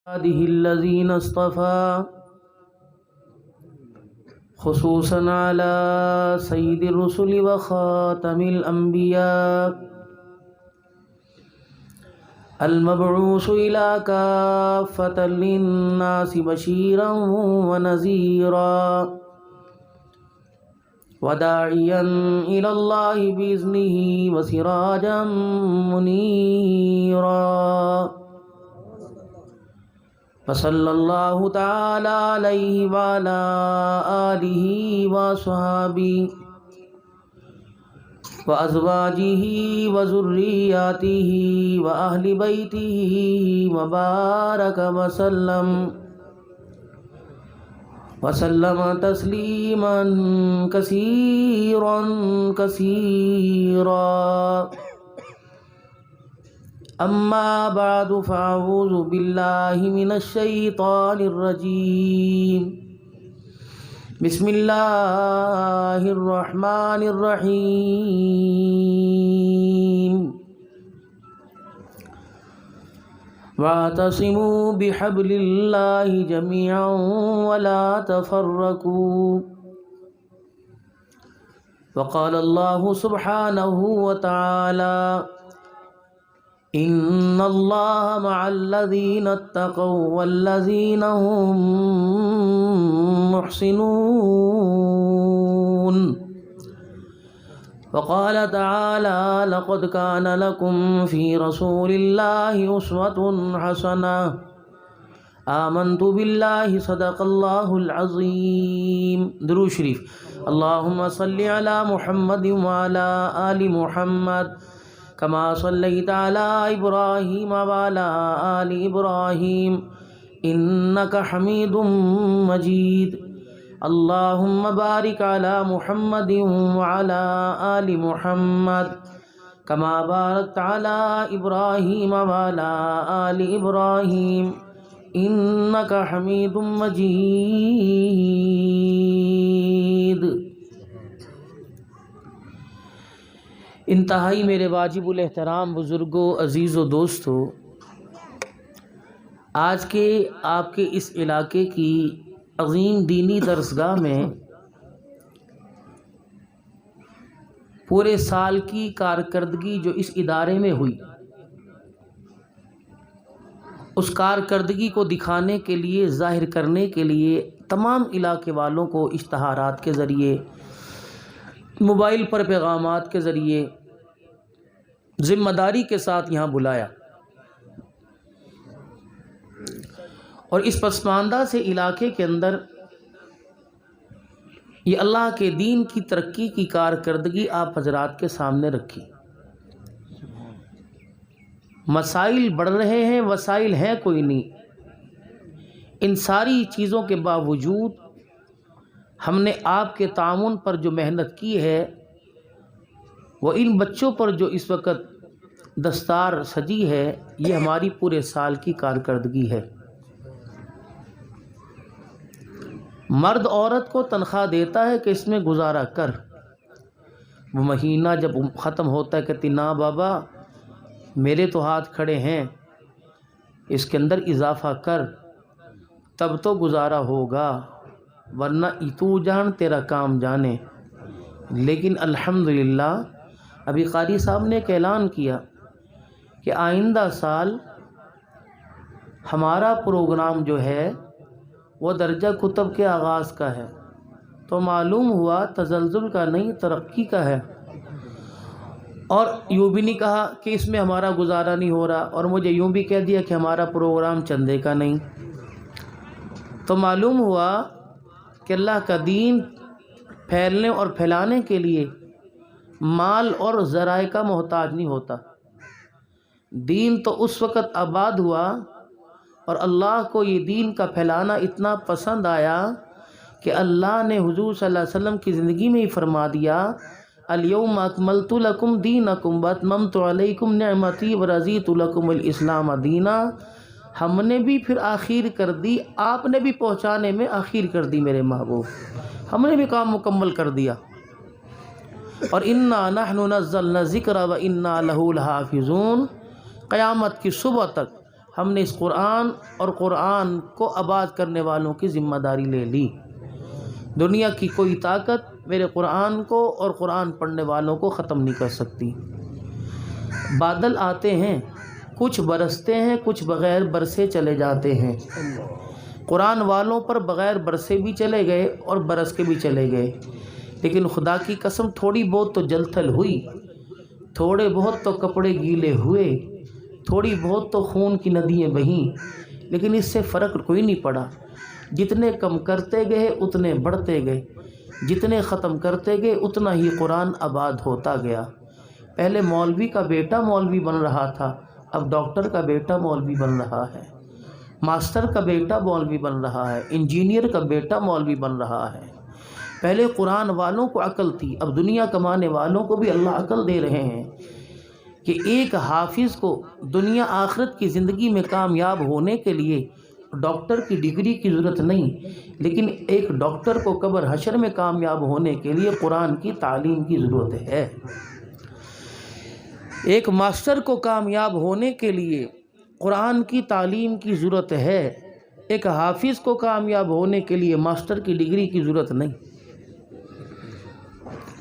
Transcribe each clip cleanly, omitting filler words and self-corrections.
عباده الذين اصطفى خصوصا على سيد الرسل وخاتم الأنبياء المبعوث إلى كافة للناس بشيرا ونذيرا وداعيا إلى الله بإذنه وسراجا منيرا فصلى الله تعالى عليه وعلى آله وصحبه وأزواجه وذرياته وأهل بيته وبارك وسلم تسليما كثيرا كثيرا. أما بعد فأعوذ بالله من الشيطان الرجيم. بسم الله الرحمن الرحيم. واعتصموا بحبل الله جميعا ولا تفرقوا. وقال الله سبحانه وتعالى: إن الله مع الذين اتقوا والذين هم محسنون. وقال تعالى: لقد كان لكم في رسول الله أسوة حسنة. آمنت بالله صدق الله العظيم. درود شریف. اللهم صل على محمد وعلى آل محمد كما صليت على إبراهيم وعلى آل إبراهيم إنك حميد مجيد. اللهم بارك على محمد وعلى آل محمد كما باركت على إبراهيم وعلى آل إبراهيم إنك حميد مجيد. انتہائی میرے واجب الاحترام بزرگوں، عزیز و دوستو، آج کے آپ کے اس علاقے کی عظیم دینی درسگاہ میں پورے سال کی کارکردگی جو اس ادارے میں ہوئی، اس کارکردگی کو دکھانے کے لیے، ظاہر کرنے کے لیے تمام علاقے والوں کو اشتہارات کے ذریعے، موبائل پر پیغامات کے ذریعے ذمہ داری کے ساتھ یہاں بلایا، اور اس پسماندہ سے علاقے کے اندر یہ اللہ کے دین کی ترقی کی کارکردگی آپ حضرات کے سامنے رکھی. مسائل بڑھ رہے ہیں، وسائل ہیں کوئی نہیں. ان ساری چیزوں کے باوجود ہم نے آپ کے تعاون پر جو محنت کی ہے، وہ ان بچوں پر جو اس وقت دستار سجی ہے، یہ ہماری پورے سال کی کارکردگی ہے. مرد عورت کو تنخواہ دیتا ہے کہ اس میں گزارا کر، وہ مہینہ جب ختم ہوتا ہے کہتی نا بابا میرے تو ہاتھ کھڑے ہیں، اس کے اندر اضافہ کر تب تو گزارا ہوگا، ورنہ تو جان تیرا کام جانے. لیکن الحمدللہ ابھی قاری صاحب نے ایک اعلان کیا کہ آئندہ سال ہمارا پروگرام جو ہے وہ درجہ کتب کے آغاز کا ہے، تو معلوم ہوا تزلزل کا نہیں، ترقی کا ہے. اور یوں بھی نہیں کہا کہ اس میں ہمارا گزارا نہیں ہو رہا، اور مجھے یوں بھی کہہ دیا کہ ہمارا پروگرام چندے کا نہیں. تو معلوم ہوا کہ اللہ کا دین پھیلنے اور پھیلانے کے لیے مال اور ذرائع کا محتاج نہیں ہوتا. دین تو اس وقت آباد ہوا اور اللہ کو یہ دین کا پھیلانا اتنا پسند آیا کہ اللہ نے حضور صلی اللہ علیہ وسلم کی زندگی میں ہی فرما دیا: الیوم اکملت لکم دینکم واتممت علیکم نعمتی ورضیت لکم الاسلام دینا. ہم نے بھی پھر آخیر کر دی، آپ نے بھی پہنچانے میں آخیر کر دی میرے محبوب، ہم نے بھی کام مکمل کر دیا. اور انا نحن نزلنا الذکر و انا لہ لحافظون، قیامت کی صبح تک ہم نے اس قرآن اور قرآن کو آباد کرنے والوں کی ذمہ داری لے لی۔ دنیا کی کوئی طاقت میرے قرآن کو اور قرآن پڑھنے والوں کو ختم نہیں کر سکتی۔ بادل آتے ہیں، کچھ برستے ہیں، کچھ بغیر برسے چلے جاتے ہیں۔ قرآن والوں پر بغیر برسے بھی چلے گئے اور برس کے بھی چلے گئے، لیکن خدا کی قسم تھوڑی بہت تو جل تھل ہوئی، تھوڑے بہت تو کپڑے گیلے ہوئے، تھوڑی بہت تو خون کی ندیاں بہیں، لیکن اس سے فرق کوئی نہیں پڑا۔ جتنے کم کرتے گئے اتنے بڑھتے گئے، جتنے ختم کرتے گئے اتنا ہی قرآن آباد ہوتا گیا۔ پہلے مولوی کا بیٹا مولوی بن رہا تھا، اب ڈاکٹر کا بیٹا مولوی بن رہا ہے، ماسٹر کا بیٹا مولوی بن رہا ہے، انجینئر کا بیٹا مولوی بن رہا ہے۔ پہلے قرآن والوں کو عقل تھی، اب دنیا کمانے والوں کو بھی اللہ عقل دے رہے ہیں کہ ایک حافظ کو دنیا آخرت کی زندگی میں کامیاب ہونے کے لیے ڈاکٹر کی ڈگری کی ضرورت نہیں، لیکن ایک ڈاکٹر کو قبر حشر میں کامیاب ہونے کے لیے قرآن کی تعلیم کی ضرورت ہے۔ ایک ماسٹر کو کامیاب ہونے کے لیے قرآن کی تعلیم کی ضرورت ہے، ایک حافظ کو کامیاب ہونے کے لیے ماسٹر کی ڈگری کی ضرورت نہیں۔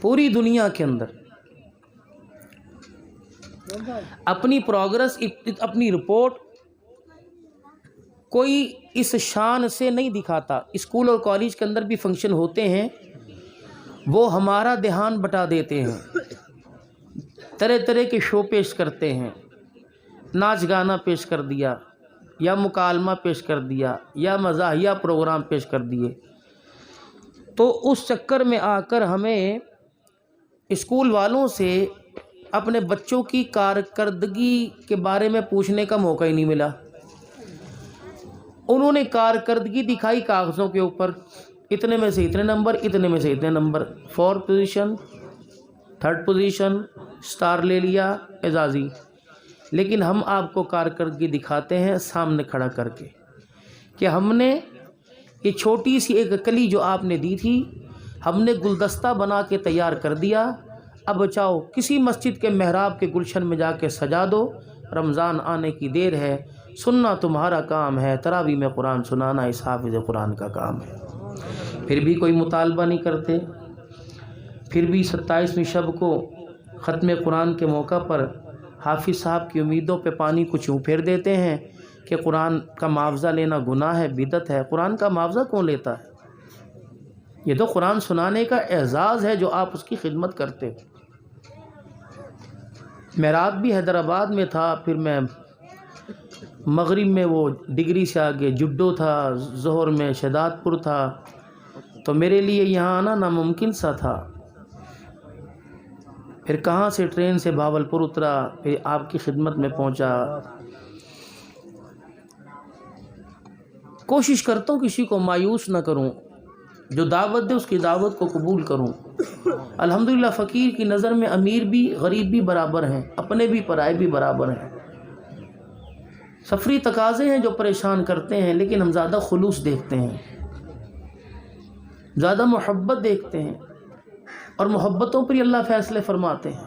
پوری دنیا کے اندر اپنی پروگرس، اپنی رپورٹ کوئی اس شان سے نہیں دکھاتا۔ اسکول اور کالج کے اندر بھی فنکشن ہوتے ہیں، وہ ہمارا دھیان بٹا دیتے ہیں، طرح طرح کے شو پیش کرتے ہیں، ناچ گانا پیش کر دیا یا مکالمہ پیش کر دیا یا مزاحیہ پروگرام پیش کر دیے، تو اس چکر میں آ کر ہمیں اسکول والوں سے اپنے بچوں کی کارکردگی کے بارے میں پوچھنے کا موقع ہی نہیں ملا۔ انہوں نے کارکردگی دکھائی کاغذوں کے اوپر، اتنے میں سے اتنے نمبر، اتنے میں سے اتنے number, 4 position, 3rd position, star لے لیا، اعزازی۔ لیکن ہم آپ کو کارکردگی دکھاتے ہیں سامنے کھڑا کر کے کہ ہم نے یہ چھوٹی سی ایک کلی جو آپ نے دی تھی، ہم نے گلدستہ بنا کے تیار کر دیا، اب چاہو کسی مسجد کے محراب کے گلشن میں جا کے سجا دو، رمضان آنے کی دیر ہے، سننا تمہارا کام ہے، تراویح میں قرآن سنانا اس حافظ قرآن کا کام ہے۔ پھر بھی کوئی مطالبہ نہیں کرتے، پھر بھی 27ویں شب کو ختم قرآن کے موقع پر حافظ صاحب کی امیدوں پہ پانی کو چوں پھیر دیتے ہیں کہ قرآن کا معاوضہ لینا گناہ ہے، بدعت ہے۔ قرآن کا معاوضہ کون لیتا ہے؟ یہ تو قرآن سنانے کا اعزاز ہے جو آپ اس کی خدمت کرتے ہو۔ میں رات بھی حیدرآباد میں تھا، پھر میں مغرب میں وہ ڈگری سے آگے جڈو تھا، ظہر میں شہداد پور تھا، تو میرے لیے یہاں آنا ناممکن سا تھا۔ پھر کہاں سے ٹرین سے بھاولپور اترا، پھر آپ کی خدمت میں پہنچا۔ کوشش کرتا ہوں کسی کو مایوس نہ کروں، جو دعوت دے اس کی دعوت کو قبول کروں۔ الحمدللہ فقیر کی نظر میں امیر بھی غریب بھی برابر ہیں، اپنے بھی پرائے بھی برابر ہیں۔ سفری تقاضے ہیں جو پریشان کرتے ہیں، لیکن ہم زیادہ خلوص دیکھتے ہیں، زیادہ محبت دیکھتے ہیں، اور محبتوں پر ہی اللہ فیصلے فرماتے ہیں۔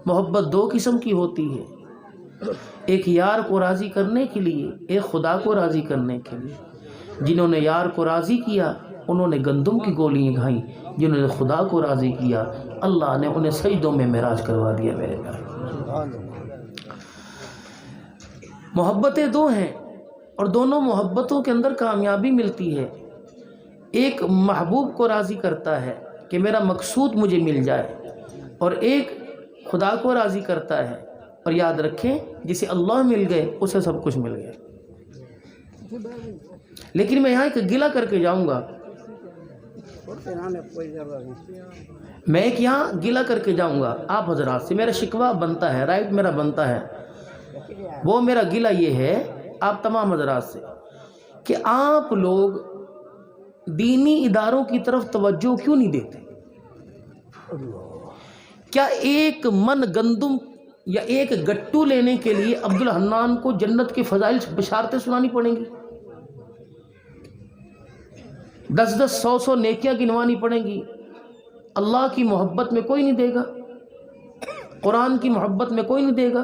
محبت 2 قسم کی ہوتی ہے، ایک یار کو راضی کرنے کے لیے، ایک خدا کو راضی کرنے کے لیے۔ جنہوں نے یار کو راضی کیا انہوں نے گندم کی گولیاں کھائیں، جنہوں نے خدا کو راضی کیا اللہ نے انہیں سجدوں میں معراج کروا دیا۔ میرے پیارے، محبتیں 2 ہیں، اور دونوں محبتوں کے اندر کامیابی ملتی ہے۔ ایک محبوب کو راضی کرتا ہے کہ میرا مقصود مجھے مل جائے، اور ایک خدا کو راضی کرتا ہے۔ اور یاد رکھیں جسے اللہ مل گئے اسے سب کچھ مل گیا۔ لیکن میں یہاں ایک گلہ کر کے جاؤں گا، میں ایک یہاں گلہ کر کے جاؤں گا آپ حضرات سے، میرا شکوہ بنتا ہے، رائٹ میرا بنتا ہے، وہ میرا گلہ یہ ہے آپ تمام حضرات سے کہ آپ لوگ دینی اداروں کی طرف توجہ کیوں نہیں دیتے؟ کیا ایک من گندم یا ایک گٹو لینے کے لیے عبدالحنان کو جنت کے فضائل بشارتیں سنانی پڑیں گی؟ 10-10 100 نیکیاں گنوانی پڑیں گی؟ اللہ کی محبت میں کوئی نہیں دے گا، قرآن کی محبت میں کوئی نہیں دے گا۔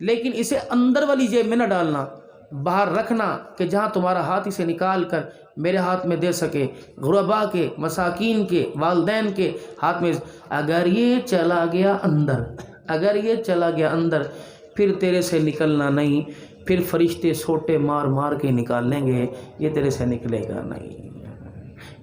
لیکن اسے اندر والی جیب میں نہ ڈالنا، باہر رکھنا کہ جہاں تمہارا ہاتھ اسے نکال کر میرے ہاتھ میں دے سکے، غربا کے، مساکین کے، والدین کے ہاتھ میں۔ اگر یہ چلا گیا اندر، اگر یہ چلا گیا اندر، پھر تیرے سے نکلنا نہیں، پھر فرشتے سوٹے مار مار کے نکال لیں گے، یہ تیرے سے نکلے گا نہیں۔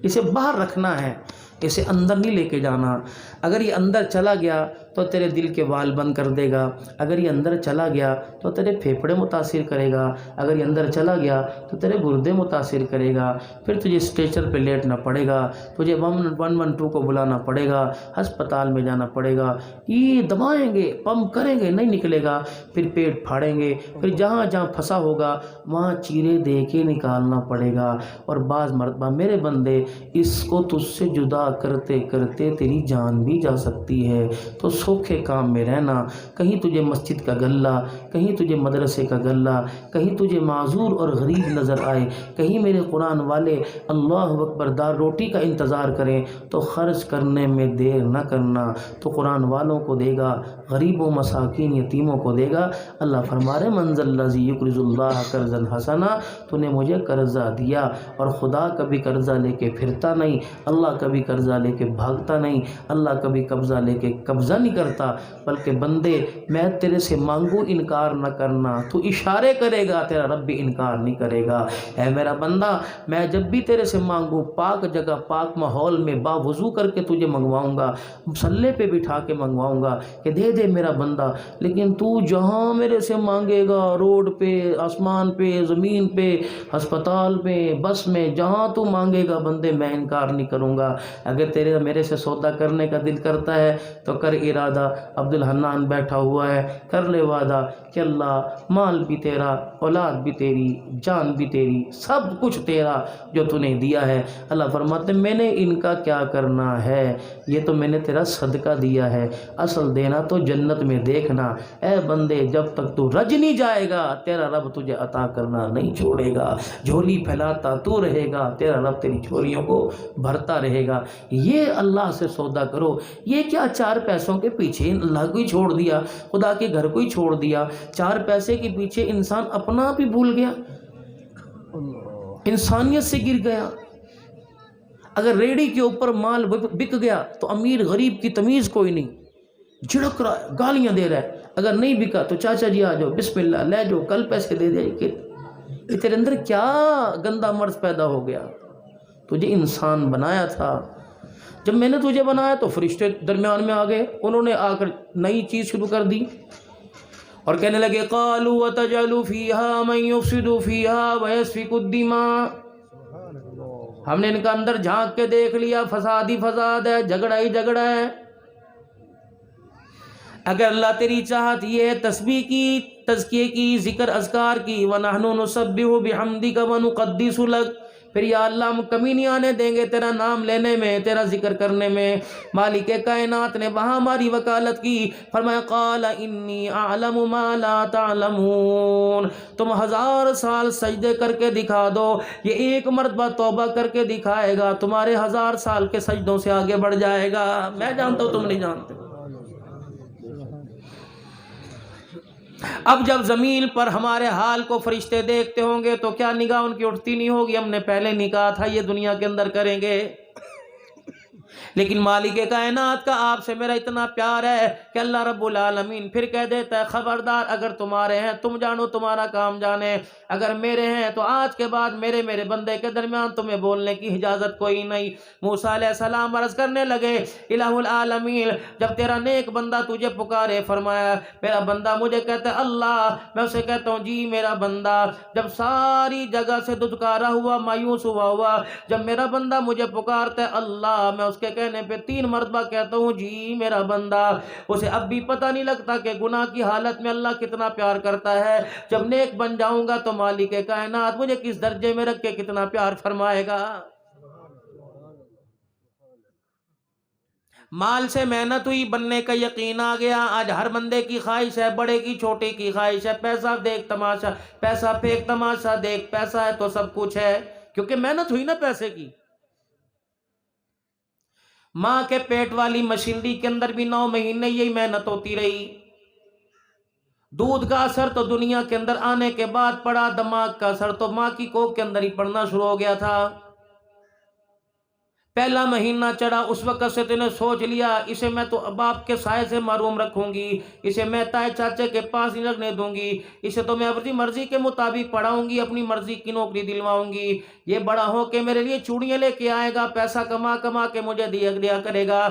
اسے باہر رکھنا ہے، اسے اندر نہیں لے کے جانا۔ اگر یہ اندر چلا گیا تو تیرے دل کے وال بند کر دے گا، اگر یہ اندر چلا گیا تو تیرے پھیپھڑے متاثر کرے گا، اگر یہ اندر چلا گیا تو تیرے گردے متاثر کرے گا، پھر تجھے اسٹریچر پہ لیٹنا پڑے گا، تجھے 112 کو بلانا پڑے گا، ہسپتال میں جانا پڑے گا، یہ دبائیں گے، پمپ کریں گے، نہیں نکلے گا، پھر پیٹ پھاڑیں گے، پھر جہاں جہاں پھنسا ہوگا وہاں چیرے دے کے نکالنا پڑے گا۔ اور بعض مرتبہ میرے بندے اس کو تجھ سے جدا کرتے کرتے تیری جان بھی جا سکتی ہے، تو سوکھے کام میں رہنا۔ کہیں تجھے مسجد کا غلہ، کہیں تجھے مدرسے کا غلہ، کہیں تجھے معذور اور غریب نظر آئے، کہیں میرے قرآن والے اللہ اکبر دار روٹی کا انتظار کریں، تو خرچ کرنے میں دیر نہ کرنا، تو قرآن والوں کو دے گا، غریبوں، مساکین، یتیموں کو دے گا۔ اللہ فرما رہے من ذا الذی یقرض اللہ قرضا حسنا، تو نے مجھے قرضہ دیا، اور خدا کبھی قرضہ لے کے پھرتا نہیں، اللہ کبھی قرضہ لے کے بھاگتا نہیں، اللہ کبھی قبضہ لے کے قبضہ نہیں کرتا، بلکہ بندے میں تیرے سے مانگوں انکار نہ کرنا، تو اشارے کرے گا تیرا رب بھی انکار نہیں کرے گا۔ اے میرا بندہ، میں جب بھی تیرے سے مانگوں پاک جگہ، پاک ماحول میں باوضو کر کے تجھے منگواؤں گا، مصلے پہ بٹھا کے منگواؤں گا کہ دے دے میرا بندہ، لیکن تو جہاں میرے سے مانگے گا، روڈ پہ، آسمان پہ، زمین پہ، ہسپتال پہ، بس میں، جہاں تو مانگے گا بندے میں انکار نہیں کروں گا۔ اگر تیرے میرے سے سودا کرنے کا دل کرتا ہے تو کر ارادہ، عبدالحنان بیٹھا ہوا ہے، کر لے وعدہ کہ اللہ مال بھی تیرا، اولاد بھی تیری، جان بھی تیری، سب کچھ تیرا جو تو نے دیا ہے۔ اللہ فرماتے ہیں میں نے ان کا کیا کرنا ہے، یہ تو میں نے تیرا صدقہ دیا ہے، اصل دینا تو جنت میں دیکھنا۔ اے بندے جب تک تو رج نہیں جائے گا تیرا رب تجھے عطا کرنا نہیں چھوڑے گا، جھولی پھیلاتا تو رہے گا، تیرا رب تیری جھولیوں کو بھرتا رہے گا۔ یہ اللہ سے سودا کرو، یہ کیا چار پیسوں کے پیچھے اللہ کو ہی چھوڑ دیا، خدا کے گھر کو ہی چھوڑ دیا، چار پیسے کے پیچھے انسان اپنا بھی بھول گیا، انسانیت سے گر گیا۔ اگر ریڑھی کے اوپر مال بک گیا تو امیر غریب کی تمیز کوئی نہیں، جھڑک رہا ہے، گالیاں دے رہا ہے، اگر نہیں بکا تو چاچا جی آ جاؤ، بسم اللہ لے جاؤ، کل پیسے دے دے۔ کہ تیرے اندر کیا گندا مرض پیدا ہو گیا؟ تجھے انسان بنایا تھا، جب میں نے تجھے بنایا تو فرشتے درمیان میں آ گئے، انہوں نے آ کر نئی چیز شروع کر دی اور کہنے لگے قالوا وتجعل فیہا من یفسد فیہا ویسفک الدماء۔ ہم نے ان کا اندر جھانک کے دیکھ لیا، فساد ہی فساد ہے، جھگڑا ہی جھگڑا ہے۔ اگر اللہ تیری چاہت یہ ہے تسبیح کی، تزکیے کی، ذکر اذکار کی، وَنَحْنُ نُسَبِّحُ بِحَمْدِكَ وَنُقَدِّسُ لَكَ، پھر یا اللہ ہم کمی نہیں آنے دیں گے تیرا نام لینے میں، تیرا ذکر کرنے میں۔ مالک کائنات نے وہاں ہماری وکالت کی، فرمایا قال انی اعلم ما لا تعلمون، تم 1000 سال سجدے کر کے دکھا دو، یہ ایک مرتبہ توبہ کر کے دکھائے گا، تمہارے 1000 سال کے سجدوں سے آگے بڑھ جائے گا۔ میں جانتا ہوں تم نہیں جانتے۔ اب جب زمین پر ہمارے حال کو فرشتے دیکھتے ہوں گے تو کیا نگاہ ان کی اٹھتی نہیں ہوگی؟ ہم نے پہلے نہیں کہا تھا یہ دنیا کے اندر کریں گے، لیکن مالک کائنات کا آپ سے میرا اتنا پیار ہے کہ اللہ رب العالمین پھر کہہ دیتا ہے خبردار، اگر تمہارے ہیں تم جانو، تمہارا کام جانے، اگر میرے ہیں تو آج کے بعد میرے بندے کے درمیان تمہیں بولنے کی اجازت کوئی نہیں۔ موسیٰ علیہ السلام عرض کرنے لگے الہ العالمین جب تیرا نیک بندہ تجھے پکارے، فرمایا میرا بندہ مجھے کہتا ہے اللہ، میں اسے کہتا ہوں جی میرا بندہ، جب ساری جگہ سے دھتکارا ہوا، مایوس ہوا، جب میرا بندہ مجھے پکارتا ہے اللہ، میں اس کے کہنے پہ 3 مرتبہ کہتا ہوں جی میرا بندہ۔ اسے اب بھی پتہ نہیں لگتا کہ گناہ کی حالت میں اللہ کتنا پیار کرتا ہے، جب نیک بن جاؤں گا تو مالک کائنات مجھے کس درجے میں رکھ کے کتنا پیار فرمائے گا۔ مال سے محنت ہوئی، بننے کا یقین آ گیا، آج ہر بندے کی خواہش ہے، بڑے کی چھوٹے کی خواہش ہے، پیسہ دیکھ تماشا، پیسہ پھینک تماشا دیکھ، پیسہ ہے تو سب کچھ ہے، کیونکہ محنت ہوئی نا پیسے کی۔ ماں کے پیٹ والی مشینری کے اندر بھی 9 مہینے یہی محنت ہوتی رہی، دودھ کا اثر تو دنیا کے اندر آنے کے بعد پڑا، دماغ کا اثر تو ماں کی کوکھ کے اندر ہی پڑنا شروع ہو گیا تھا۔ پہلا مہینہ چڑھا، اس وقت سے تو نے سوچ لیا اسے میں تو باپ کے سائے سے محروم رکھوں گی، اسے میں تائے چاچے کے پاس نہیں رکھنے دوں گی، اسے تو میں اپنی مرضی کے مطابق پڑھاؤں گی، اپنی مرضی کی نوکری دلواؤں گی، یہ بڑا ہو کے میرے لیے چوڑیاں لے کے آئے گا، پیسہ کما کما کے مجھے دیا کرے گا۔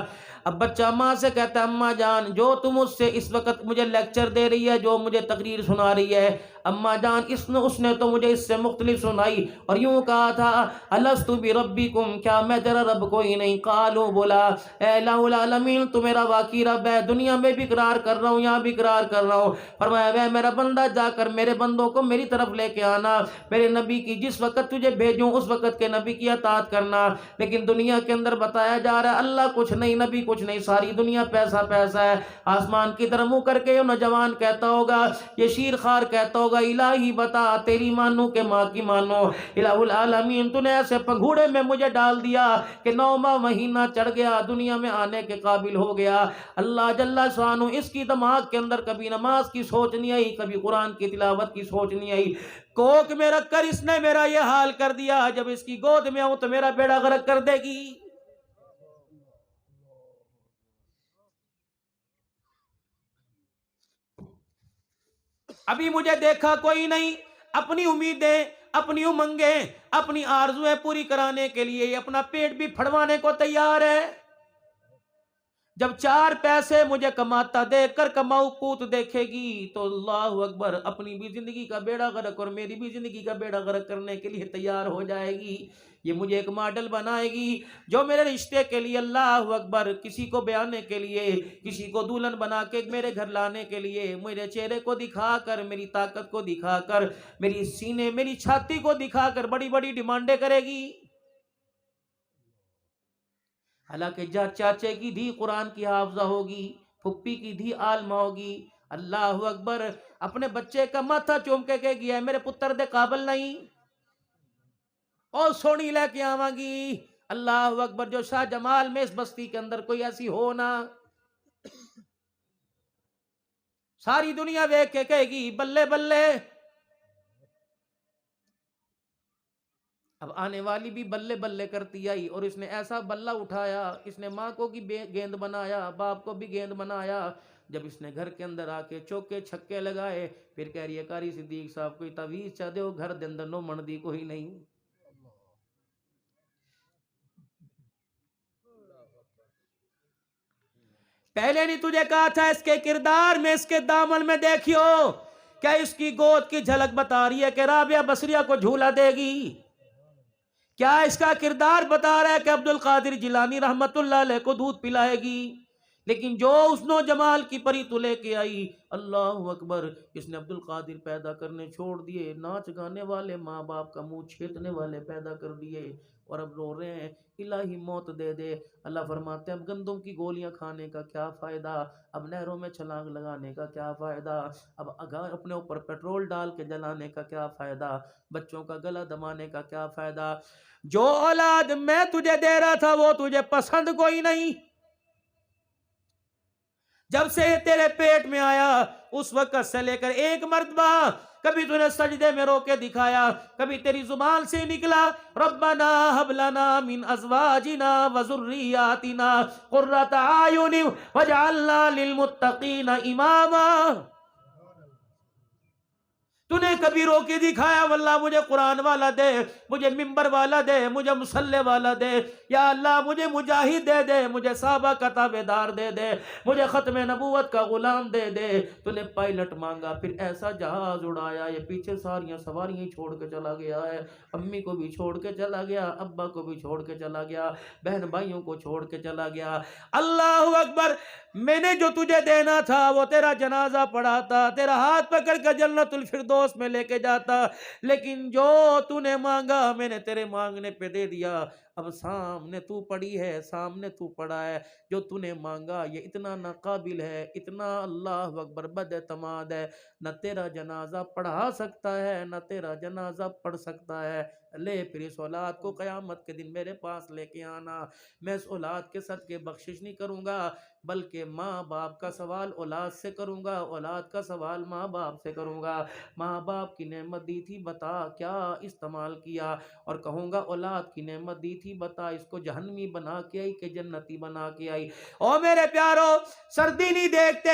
اب بچہ ماں سے کہتا ہے اماں جان جو تم اس سے اس وقت مجھے لیکچر دے رہی ہے، جو مجھے تقریر سنا رہی ہے، اماں جان اس نے تو مجھے اس سے مختلف سنائی اور یوں کہا تھا الستُ بربکم، کیا میں تیرا رب کوئی نہیں؟ قالوا بولا اے الہ العالمین تو میرا واقعی رب ہے، دنیا میں بھی اقرار کر رہا ہوں، یہاں بھی اقرار کر رہا ہوں۔ فرمایا اے میرا بندہ جا کر میرے بندوں کو میری طرف لے کے آنا، میرے نبی کی جس وقت تجھے بھیجوں اس وقت کے نبی کی اطاعت کرنا۔ لیکن دنیا کے اندر بتایا جا رہا ہے اللہ کچھ نہیں، نبی کچھ نہیں، ساری دنیا پیسہ پیسہ ہے۔ آسمان کی طرف منہ کر کے یہ نوجوان کہتا ہوگا، یہ شیر خوار کہتا ہوگا الہی بتا تیری مانوں کہ ماں کی مانوں؟ الہ العالمین تو نے ایسے پنگھوڑے میں مجھے ڈال دیا کہ 9واں مہینہ چڑھ گیا، دنیا میں آنے کے قابل ہو گیا۔ اللہ جل شانہ اس کی دماغ کے اندر کبھی نماز کی سوچ نہیں آئی، کبھی قرآن کی تلاوت کی سوچ نہیں آئی۔ کوک میں رکھ کر اس نے میرا یہ حال کر دیا، جب اس کی گود میں آؤں تو میرا بیڑا غرق کر دے گی۔ ابھی مجھے دیکھا کوئی نہیں، اپنی امیدیں، اپنی امنگیں، اپنی آرزویں پوری کرانے کے لیے یہ اپنا پیٹ بھی پھڑوانے کو تیار ہے۔ جب 4 پیسے مجھے کماتا دیکھ کر کماؤ پوت دیکھے گی تو اللہ اکبر اپنی بھی زندگی کا بیڑا غرق اور میری بھی زندگی کا بیڑا غرق کرنے کے لیے تیار ہو جائے گی۔ یہ مجھے ایک ماڈل بنائے گی جو میرے رشتے کے لیے اللہ اکبر کسی کو بیانے کے لیے، کسی کو دلہن بنا کے میرے گھر لانے کے لیے، میرے چہرے کو دکھا کر، میری طاقت کو دکھا کر، میری سینے میری چھاتی کو دکھا کر بڑی بڑی ڈیمانڈیں کرے گی۔ حالانکہ چاچے کی دھی قرآن کی حافظہ ہوگی، پھپھی کی دھی عالمہ ہوگی، اللہ اکبر اپنے بچے کا ماتھا چوم کے کہے گیا میرے پتر دے قابل نہیں اور سونی لے کے آواں گی۔ اللہ اکبر جو شاہ جمال میں اس بستی کے اندر کوئی ایسی ہو نا، ساری دنیا دیکھ کے کہے گی بلے بلے۔ اب آنے والی بھی بلے بلے کرتی آئی اور اس نے ایسا بلہ اٹھایا، اس نے ماں کو بھی گیند بنایا، باپ کو بھی گیند بنایا۔ جب اس نے گھر کے اندر آ کے چوکے چھکے لگائے، پھر کہہ رہی ہے قاری صدیق صاحب کوئی تعویذ چا دے گھر دے اندر نو مندی کوئی نہیں۔ پہلے نہیں تجھے کہا تھا اس کے کردار میں، اس کے دامن میں دیکھیو، کیا اس کی گود کی جھلک بتا رہی ہے کہ رابعہ بصریہ کو جھولا دے گی؟ کیا اس کا کردار بتا رہا ہے کہ عبد القادر جیلانی رحمت اللہ علیہ کو دودھ پلائے گی؟ لیکن جو اس نو جمال کی پری تو لے کے آئی، اللہ اکبر اس نے عبد القادر پیدا کرنے چھوڑ دیے، ناچ گانے والے ماں باپ کا منہ چھیدنے والے پیدا کر دیے، اور اب رو رہے ہیں الہی موت دے دے۔ اللہ فرماتے ہیں اب گندم کی گولیاں کھانے کا کیا فائدہ، اب نہروں میں چھلانگ لگانے کا کیا فائدہ، اب اپنے اوپر پیٹرول ڈال کے جلانے کا کیا فائدہ، بچوں کا گلا دمانے کا کیا فائدہ؟ جو اولاد میں تجھے دے رہا تھا وہ تجھے پسند کوئی نہیں۔ جب سے تیرے پیٹ میں آیا اس وقت سے لے کر ایک مرتبہ کبھی تو نے سجدے میں رو کے دکھایا، کبھی تیری زبان سے نکلا ربنا هب لنا من ازواجنا وذرياتنا قرۃ اعین واجعلنا للمتقین اماما۔ تو نے کبھی رو کے دکھایا واللہ مجھے قرآن والا دے، مجھے ممبر والا دے، مجھے مصلی والا دے، یا اللہ مجھے مجاہد دے دے، مجھے صحابہ کا تابعدار دے دے، مجھے ختم نبوت کا غلام دے دے۔ تو نے پائلٹ مانگا، پھر ایسا جہاز اڑایا، یہ پیچھے ساریاں سواریاں چھوڑ کے چلا گیا ہے، امی کو بھی چھوڑ کے چلا گیا، ابا کو بھی چھوڑ کے چلا گیا، بہن بھائیوں کو چھوڑ کے چلا گیا۔ اللہ اکبر میں نے جو تجھے دینا تھا وہ تیرا جنازہ پڑھاتا، تیرا ہاتھ پکڑ کر جنت الفردوس میں لے کے جاتا، لیکن جو تو نے مانگا میں نے تیرے مانگنے پہ دے دیا۔ اب سامنے تو پڑی ہے، سامنے تو پڑا ہے، جو تو نے مانگا یہ اتنا ناقابل ہے، اتنا اللہ اکبر بد اعتماد ہے، نہ تیرا جنازہ پڑھا سکتا ہے، نہ تیرا جنازہ پڑھ سکتا ہے۔ لے پھر اس اولاد کو قیامت کے دن میرے پاس لے کے آنا، میں اس اولاد کے صدقے بخشش نہیں کروں گا، بلکہ ماں باپ کا سوال اولاد سے کروں گا، اولاد کا سوال ماں باپ سے کروں گا۔ ماں باپ کی نعمت دی تھی بتا کیا استعمال کیا، اور کہوں گا اولاد کی نعمت دی تھی بتا اس کو جہنمی بنا کے آئی کہ جنتی بنا کے آئی۔ او میرے پیارو، سردی نہیں دیکھتے،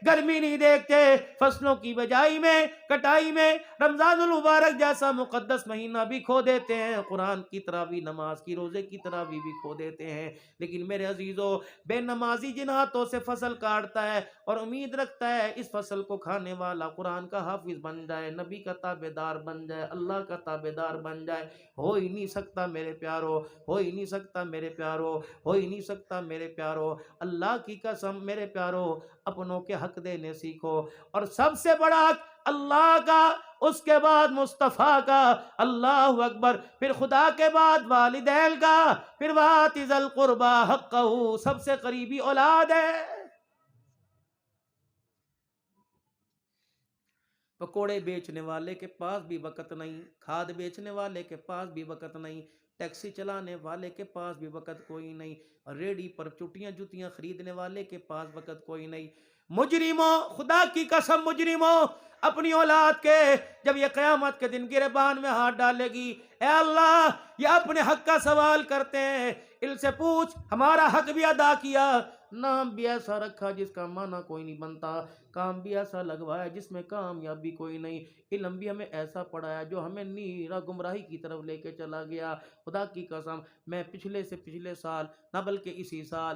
گرمی نہیں دیکھتے، فصلوں کی بجائی میں، کٹائی میں رمضان المبارک جیسا مقدس مہینہ بھی کھو دیتے ہیں، قرآن کی تراویح، نماز کی، روزے کی تراویح بھی کھو دیتے ہیں۔ لیکن میرے عزیزو، بے نمازی جن ہاتھوں سے فصل کاٹتا ہے اور امید رکھتا ہے اس فصل کو کھانے والا قرآن کا حافظ بن جائے، نبی کا تابعدار بن جائے، اللہ کا تابعدار بن جائے، ہو ہی نہیں سکتا میرے پیارو، ہو ہی نہیں سکتا میرے پیارو، ہو ہی نہیں سکتا میرے پیارو۔ اللہ کی قسم میرے پیارو، اپنوں کے حق دینے سیکھو، اور سب سے بڑا حق اللہ کا، اس کے بعد مصطفیٰ کا، اللہ اکبر، پھر خدا کے بعد والدین کا، پھر وَآتِ ذِی الْقُرْبَى حَقَّهُ، سب سے قریبی اولاد ہے۔ پکوڑے بیچنے والے کے پاس بھی وقت نہیں، کھاد بیچنے والے کے پاس بھی وقت نہیں، ٹیکسی چلانے والے کے پاس بھی وقت کوئی نہیں، ریڈی پر چٹیاں جوتیاں خریدنے والے کے پاس وقت کوئی نہیں۔ مجرموں، خدا کی قسم مجرموں، اپنی اولاد کے جب یہ قیامت کے دن گریبان میں ہاتھ ڈالے گی، اے اللہ یہ اپنے حق کا سوال کرتے ہیں، ان سے پوچھ ہمارا حق بھی ادا کیا، نام بھی ایسا رکھا جس کا معنی کوئی نہیں بنتا، کام بھی ایسا لگوایا جس میں کامیابی کوئی نہیں، علم بھی ہمیں ایسا پڑھایا جو ہمیں نیرا گمراہی کی طرف لے کے چلا گیا۔ خدا کی قسم میں پچھلے سے پچھلے سال نہ بلکہ اسی سال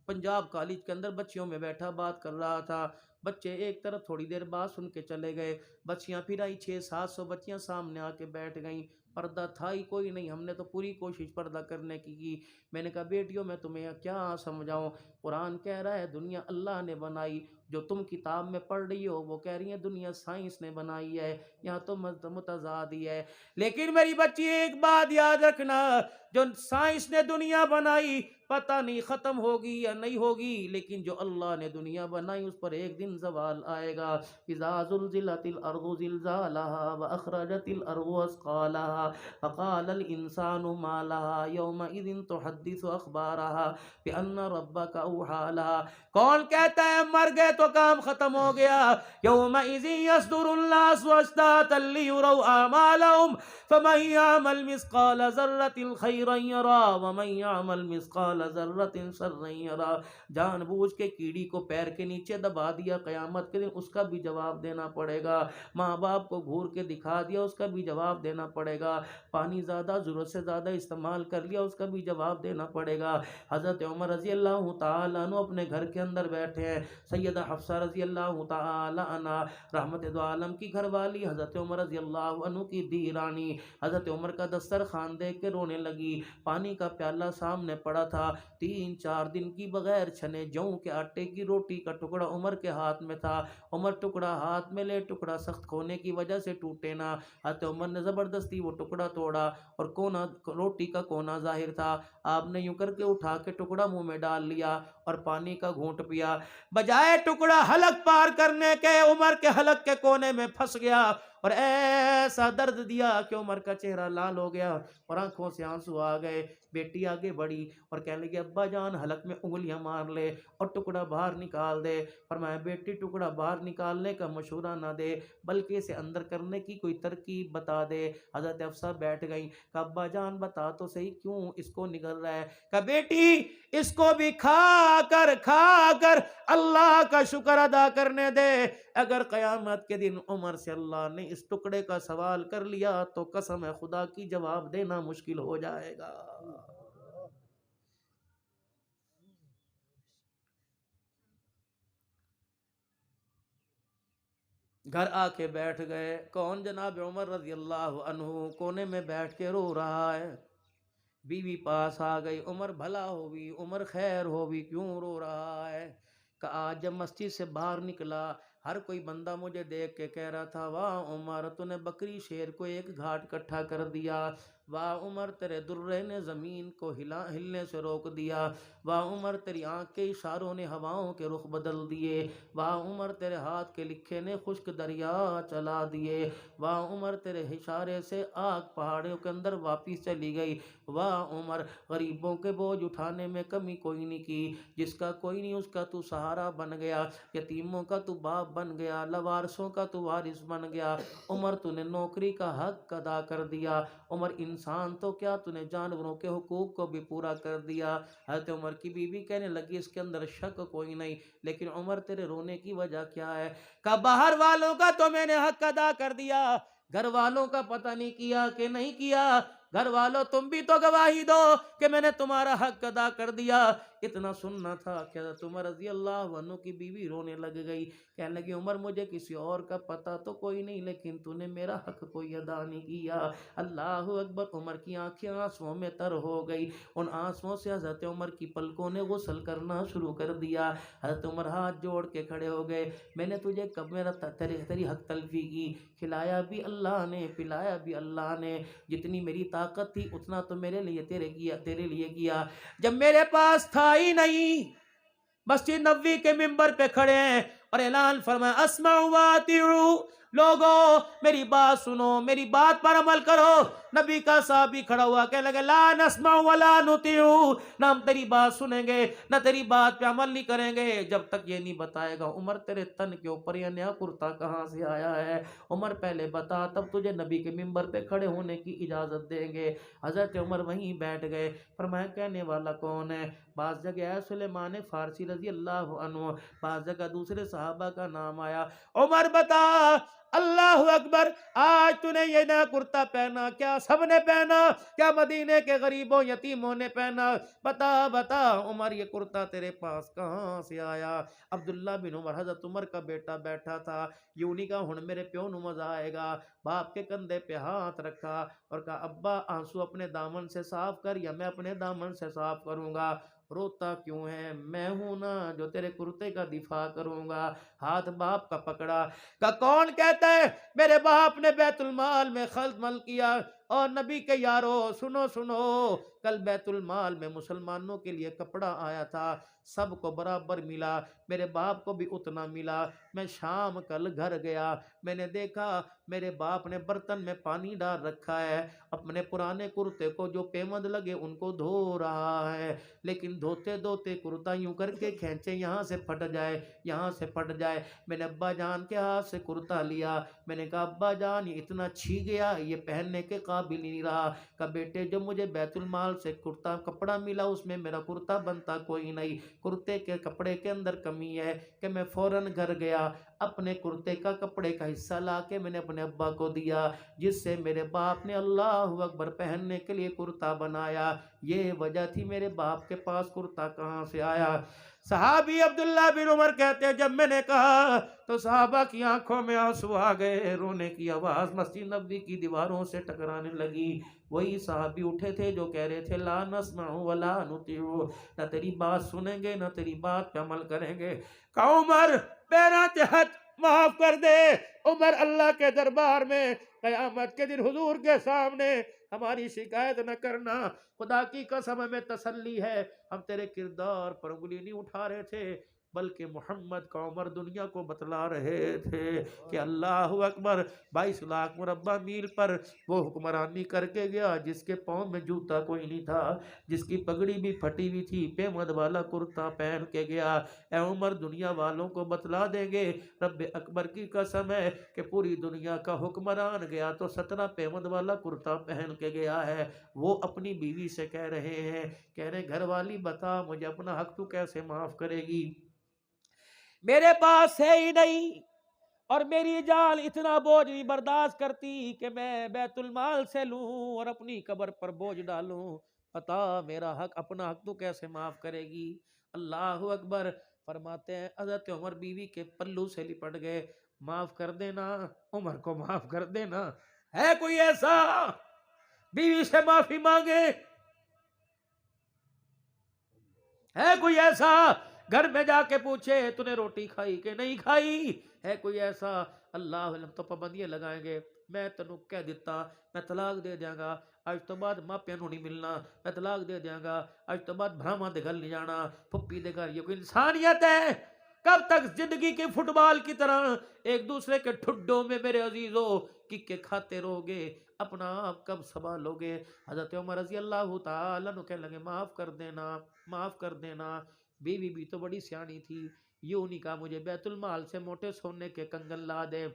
پنجاب کالج کے اندر بچیوں میں بیٹھا بات کر رہا تھا، بچے ایک طرف تھوڑی دیر بعد سن کے چلے گئے، بچیاں پھر آئی، 600-700 بچیاں سامنے آ کے بیٹھ گئیں، پردہ تھا ہی کوئی نہیں، ہم نے تو پوری کوشش پردہ کرنے کی۔ میں نے کہا بیٹیوں میں تمہیں کیا سمجھاؤں، قرآن کہہ رہا ہے دنیا اللہ نے بنائی، جو تم کتاب میں پڑھ رہی ہو وہ کہہ رہی ہیں دنیا سائنس نے بنائی ہے، یہاں تو متضاد ہی ہے۔ لیکن میری بچی ایک بات یاد رکھنا، جو سائنس نے دنیا بنائی پتہ نہیں ختم ہوگی یا نہیں ہوگی، لیکن جو اللہ نے دنیا بنائی اس پر ایک دن زوال آئے گا۔ اذا زلزلت الارض زلزالها واخرجت الارض اثقالها فقال الانسان ما لها يومئذ تحدث اخبارها بان ربك اوحى لها۔ کون کہتا ہے مر گئے تو کام ختم ہو گیا؟ یومئذ یصدر الناس اشتاتا لیروا اعمالهم فمن يعمل مثقال ذرة خيرا يرى ومن يعمل مثقال ذرة شرا يرى۔ جان بوجھ کے کیڑی کو پیر کے نیچے دبا دیا، قیامت کے دن اس کا بھی جواب دینا پڑے گا۔ ماں باپ کو گھور کے دکھا دیا، اس کا بھی جواب دینا پڑے گا۔ پانی زیادہ ضرورت سے زیادہ استعمال کر لیا، اس کا بھی جواب دینا پڑے گا۔ حضرت عمر رضی اللہ تعالیٰ عنہ اپنے گھر کے اندر بیٹھے ہیں، سیدہ حفصہ رضی اللہ تعالیٰ عنہ رحمت دو عالم کی گھر والی، حضرت عمر رضی اللہ عنہ کی دی رانی، حضرت عمر کا دسترخوان دیکھ کے رونے لگی، پانی کا پیالہ سامنے پڑا تھا، 3-4 دن کی بغیر چھنے جوں کے آٹے کی روٹی کا ٹکڑا عمر کے ہاتھ میں تھا، عمر ٹکڑا ہاتھ میں لے، ٹکڑا سخت کھونے کی وجہ سے ٹوٹے نہ، حضرت عمر نے زبردستی وہ ٹکڑا توڑا، اور کونا روٹی کا کونا ظاہر تھا، آپ نے یوں کر کے اٹھا کے ٹکڑا منہ میں ڈال لیا اور پانی کا گھونٹ پیا، بجائے ٹکڑا حلق پار کرنے کے عمر کے حلق کے کونے میں پھنس گیا، اور ایسا درد دیا کہ عمر کا چہرہ لال ہو گیا اور آنکھوں سے آنسو آ گئے۔ بیٹی آگے بڑھی اور کہنے لگی ابا جان حلق میں انگلیاں مار لے اور ٹکڑا باہر نکال دے۔ فرمایا بیٹی ٹکڑا باہر نکالنے کا مشورہ نہ دے، بلکہ اسے اندر کرنے کی کوئی ترکیب بتا دے۔ حضرت حفصہ بیٹھ گئیں، کہ ابا جان بتا تو صحیح کیوں اس کو نگل رہا ہے؟ کہ بیٹی اس کو بھی کھا کر اللہ کا شکر ادا کرنے دے، اگر قیامت کے دن عمر سے اللہ نے اس ٹکڑے کا سوال کر لیا تو قسم ہے خدا کی جواب دینا مشکل ہو جائے گا۔ گھر آ کے بیٹھ گئے، کون؟ جناب عمر رضی اللہ عنہ کونے میں بیٹھ کے رو رہا ہے، بیوی پاس آ گئی، عمر بھلا ہوگی، عمر خیر ہوگی، کیوں رو رہا ہے؟ کہ آج جب مسجد سے باہر نکلا ہر کوئی بندہ مجھے دیکھ کے کہہ رہا تھا واہ عمر تو نے بکری شیر کو ایک گھاٹ کٹھا کر دیا، واہ عمر تیرے درے نے زمین کو ہلنے سے روک دیا، واہ عمر تیری آنکھ کے اشاروں نے ہواؤں کے رخ بدل دیے، واہ عمر تیرے ہاتھ کے لکھے نے خشک دریا چلا دیے، واہ عمر تیرے اشارے سے آگ پہاڑوں کے اندر واپس چلی گئی، واہ عمر غریبوں کے بوجھ اٹھانے میں کمی کوئی نہیں کی، جس کا کوئی نہیں اس کا تو سہارا بن گیا، یتیموں کا تو باپ بن گیا، لوارثوں کا تو وارث بن گیا، عمر تو نے نوکری کا حق ادا کر دیا، عمر انسان تو کیا تو نے جانوروں کے حقوق کو بھی پورا کر دیا۔ حضرت عمر کی بیوی کہنے لگی اس کے اندر شک کوئی نہیں، لیکن عمر تیرے رونے کی وجہ کیا ہے؟ کہ باہر والوں کا تو میں نے حق ادا کر دیا، گھر والوں کا پتہ نہیں کیا کہ نہیں کیا، گھر والوں تم بھی تو گواہی دو کہ میں نے تمہارا حق ادا کر دیا۔ اتنا سننا تھا کہ حضرت عمر رضی اللہ عنہ کی بیوی رونے لگ گئی، کہنے لگی عمر مجھے کسی اور کا پتہ تو کوئی نہیں، لیکن تو نے میرا حق کوئی ادا نہیں کیا۔ اللہ اکبر۔ عمر کی آنکھیں آنسوؤں میں تر ہو گئی، ان آنسوؤں سے حضرت عمر کی پلکوں نے غسل کرنا شروع کر دیا۔ حضرت عمر ہاتھ جوڑ کے کھڑے ہو گئے، میں نے تجھے کب تیری حق تلفی کی؟ کھلایا بھی اللہ نے، پلایا بھی اللہ نے، جتنی میری طاقت تھی اتنا تو میرے لیے تیرے لیے کیا، جب میرے پاس تھا ہی نہیں۔ مسجد نبوی کے منبر پہ کھڑے ہیں اور اعلان فرمایا اسمعوا واطیعوا، لوگوں میری بات سنو، میری بات پر عمل کرو۔ نبی کا صحابی کھڑا ہوا کہنے لگا لا نسمع ولا نطیع، نہ ہم تیری بات سنیں گے نہ تیری بات پہ عمل نہیں کریں گے جب تک یہ نہیں بتائے گا عمر تیرے تن کے اوپر یہ نیا کرتا کہاں سے آیا ہے، عمر پہلے بتا تب تجھے نبی کے منبر پہ کھڑے ہونے کی اجازت دیں گے۔ حضرت عمر وہیں بیٹھ گئے، فرمایا کہنے والا کون ہے؟ بعض جگہ ہے سلیمان فارسی رضی اللہ عنہ، بعض جگہ دوسرے صحابہ کا نام آیا۔ عمر بتا، اللہ اکبر، آج تو نے یہ نیا کرتا پہنا، کیا سب نے پہنا؟ کیا مدینے کے غریبوں یتیموں نے پہنا؟ بتا بتا عمر یہ کرتا تیرے پاس کہاں سے آیا؟ عبداللہ بن عمر حضرت عمر کا بیٹا بیٹھا تھا، یوں نہیں کہا ہن میرے پیو نو مزہ آئے گا، باپ کے کندھے پہ ہاتھ رکھا اور کہا ابا آنسو اپنے دامن سے صاف کر یا میں اپنے دامن سے صاف کروں گا؟ روتا کیوں ہے؟ میں ہوں نا جو تیرے کرتے کا دفاع کروں گا۔ ہاتھ باپ کا پکڑا، کہ کون کہتا ہے میرے باپ نے بیت المال میں خلط مل کیا؟ اور نبی کے یارو سنو سنو، کل بیت المال میں مسلمانوں کے لیے کپڑا آیا تھا، سب کو برابر ملا، میرے باپ کو بھی اتنا ملا۔ میں شام کل گھر گیا، میں نے دیکھا میرے باپ نے برتن میں پانی ڈال رکھا ہے، اپنے پرانے کرتے کو جو پیمد لگے ان کو دھو رہا ہے، لیکن دھوتے دھوتے کرتا یوں کر کے کھینچے یہاں سے پھٹ جائے یہاں سے پھٹ جائے۔ میں نے ابا جان کے ہاتھ سے کرتا لیا، میں نے کہا ابا جان یہ اتنا چھی گیا، یہ پہننے کے قابل ہی نہیں رہا۔ کہ بیٹے جو مجھے بیت المال سے کرتا کپڑا ملا اس میں میرا کرتا بنتا کوئی نہیں، کرتے کے کپڑے کے اندر کمی ہے۔ کہ میں فوراً گھر گیا، اپنے کرتے کا کپڑے کا حصہ لا کے میں نے اپنے ابا کو دیا، جس سے میرے باپ نے اللہ اکبر پہننے کے لیے کرتا بنایا۔ یہ وجہ تھی میرے باپ کے پاس کرتا کہاں سے آیا۔ صحابی عبداللہ بن عمر کہتے ہیں جب میں نے کہا تو صحابہ کی آنکھوں میں آنسو آ گئے، رونے کی آواز مسجد نبوی کی دیواروں سے ٹکرانے لگی۔ وہی صحابی اٹھے تھے جو کہہ رہے تھے لا نسمع ولا نطیع، نہ تیری بات سنیں گے نہ تیری بات پہ عمل کریں گے۔ کہ عمر میرا حق معاف کر دے۔ عمر اللہ کے دربار میں قیامت کے دن حضور کے سامنے ہماری شکایت نہ کرنا، خدا کی قسم ہمیں تسلی ہے، ہم تیرے کردار پر انگلی نہیں اٹھا رہے تھے، بلکہ محمد کا عمر دنیا کو بتلا رہے تھے کہ اللہ اکبر 22 لاکھ مربع میل پر وہ حکمرانی کر کے گیا جس کے پاؤں میں جوتا کوئی نہیں تھا، جس کی پگڑی بھی پھٹی ہوئی تھی، پیمد والا کرتا پہن کے گیا۔ اے عمر دنیا والوں کو بتلا دیں گے رب اکبر کی قسم ہے کہ پوری دنیا کا حکمران گیا تو 17 پیمد والا کرتا پہن کے گیا ہے۔ وہ اپنی بیوی سے کہہ رہے ہیں، کہہ رہے گھر والی بتا مجھے اپنا حق تو کیسے معاف کرے گی؟ میرے پاس ہے ہی نہیں اور میری جان اتنا بوجھ نہیں برداشت کرتی کہ میں بیت المال سے لوں اور اپنی قبر پر بوجھ ڈالوں، بتا میرا حق اپنا حق تو کیسے معاف کرے گی؟ اللہ اکبر۔ فرماتے ہیں حضرت عمر بیوی کے پلو سے لپٹ گئے، معاف کر دینا عمر کو، معاف کر دینا۔ ہے کوئی ایسا بیوی سے معافی مانگے؟ ہے کوئی ایسا گھر میں جا کے پوچھے تو نے روٹی کھائی کہ نہیں کھائی؟ ہے کوئی ایسا؟ اللہ علم تو پابندیاں لگائیں گے، میں تینوں کہہ دیتا میں طلاق دے دیاں گا، اج تو بعد ماپیاں نوں نہیں ملنا، میں طلاق دے دیاں گا، اج تو بعد بھراواں دے گھر نہیں جانا، پھپھی دے گھر۔ یہ کوئی انسانیت ہے؟ کب تک زندگی کے فٹ بال کی طرح ایک دوسرے کے ٹھڈوں میں میرے عزیزو ککے کھاتے رہو گے؟ اپنا آپ کب سنبھالو گے؟ حضرت عمر رضی اللہ تعالیٰ عنہ کہنے لگے معاف کر دینا، معاف کر دینا۔ بیوی بھی تو بڑی سیانی تھی، یوں نہیں کہا مجھے بیت المال سے موٹے سونے کے کنگن لا دے،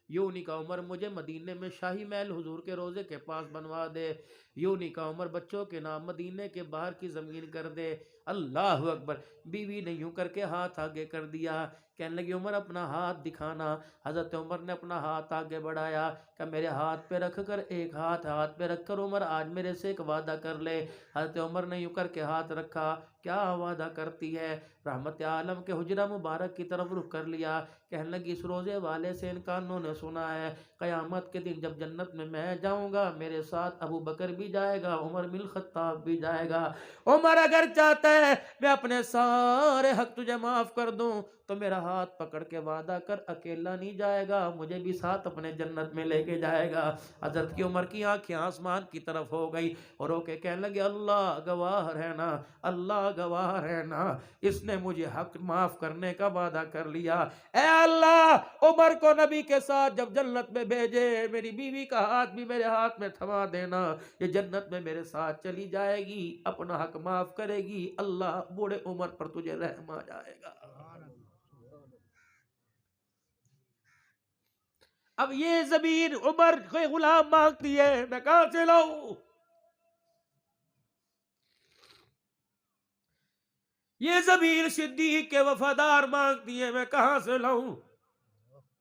یوں نہیں کہا عمر مجھے مدینے میں شاہی محل حضور کے روزے کے پاس بنوا دے، یوں نہیں کہا عمر بچوں کے نام مدینے کے باہر کی زمین کر دے۔ اللہ اکبر! بیوی نے یوں کر کے ہاتھ آگے کر دیا، کہنے لگی عمر اپنا ہاتھ دکھانا۔ حضرت عمر نے اپنا ہاتھ آگے بڑھایا کہ میرے ہاتھ پہ رکھ کر، ایک ہاتھ پہ رکھ کر عمر آج میرے سے ایک وعدہ کر لے۔ حضرت عمر نے یوں کر کے ہاتھ رکھا، کیا وعدہ کرتی ہے؟ رحمت عالم کے حجرہ مبارک کی طرف رخ کر لیا، کہنے لگی اس روزے والے سے ان کانوں نے سنا ہے قیامت کے دن جب جنت میں جاؤں گا میرے ساتھ ابو بکر بھی جائے گا، عمر بن الخطاب بھی جائے گا۔ عمر اگر چاہتا ہے میں اپنے سارے حق تجھے معاف کر دوں تو میرا ہاتھ پکڑ کے وعدہ کر، اکیلا نہیں جائے گا، مجھے بھی ساتھ اپنے جنت میں لے کے جائے گا۔ حضرت کی عمر کی آنکھیں آسمان کی طرف ہو گئی اور رو کے کہنے لگے اللہ گواہ رہنا، اللہ گواہ رہنا، اس نے مجھے حق معاف کرنے کا وعدہ کر لیا۔ اے اللہ عمر کو نبی کے ساتھ جب جنت میں بھیجے، میری بیوی کا ہاتھ بھی میرے ہاتھ میں تھما دینا، یہ جنت میں میرے ساتھ چلی جائے گی، اپنا حق معاف کرے گی، اللہ بوڑھے عمر پر تجھے رحم آ جائے گا۔ اب یہ زمین عمر کے غلام مانگتی ہے، میں کہاں سے لاؤں؟ یہ زمین صدیق کے وفادار مانگتی ہے، میں کہاں سے لاؤں؟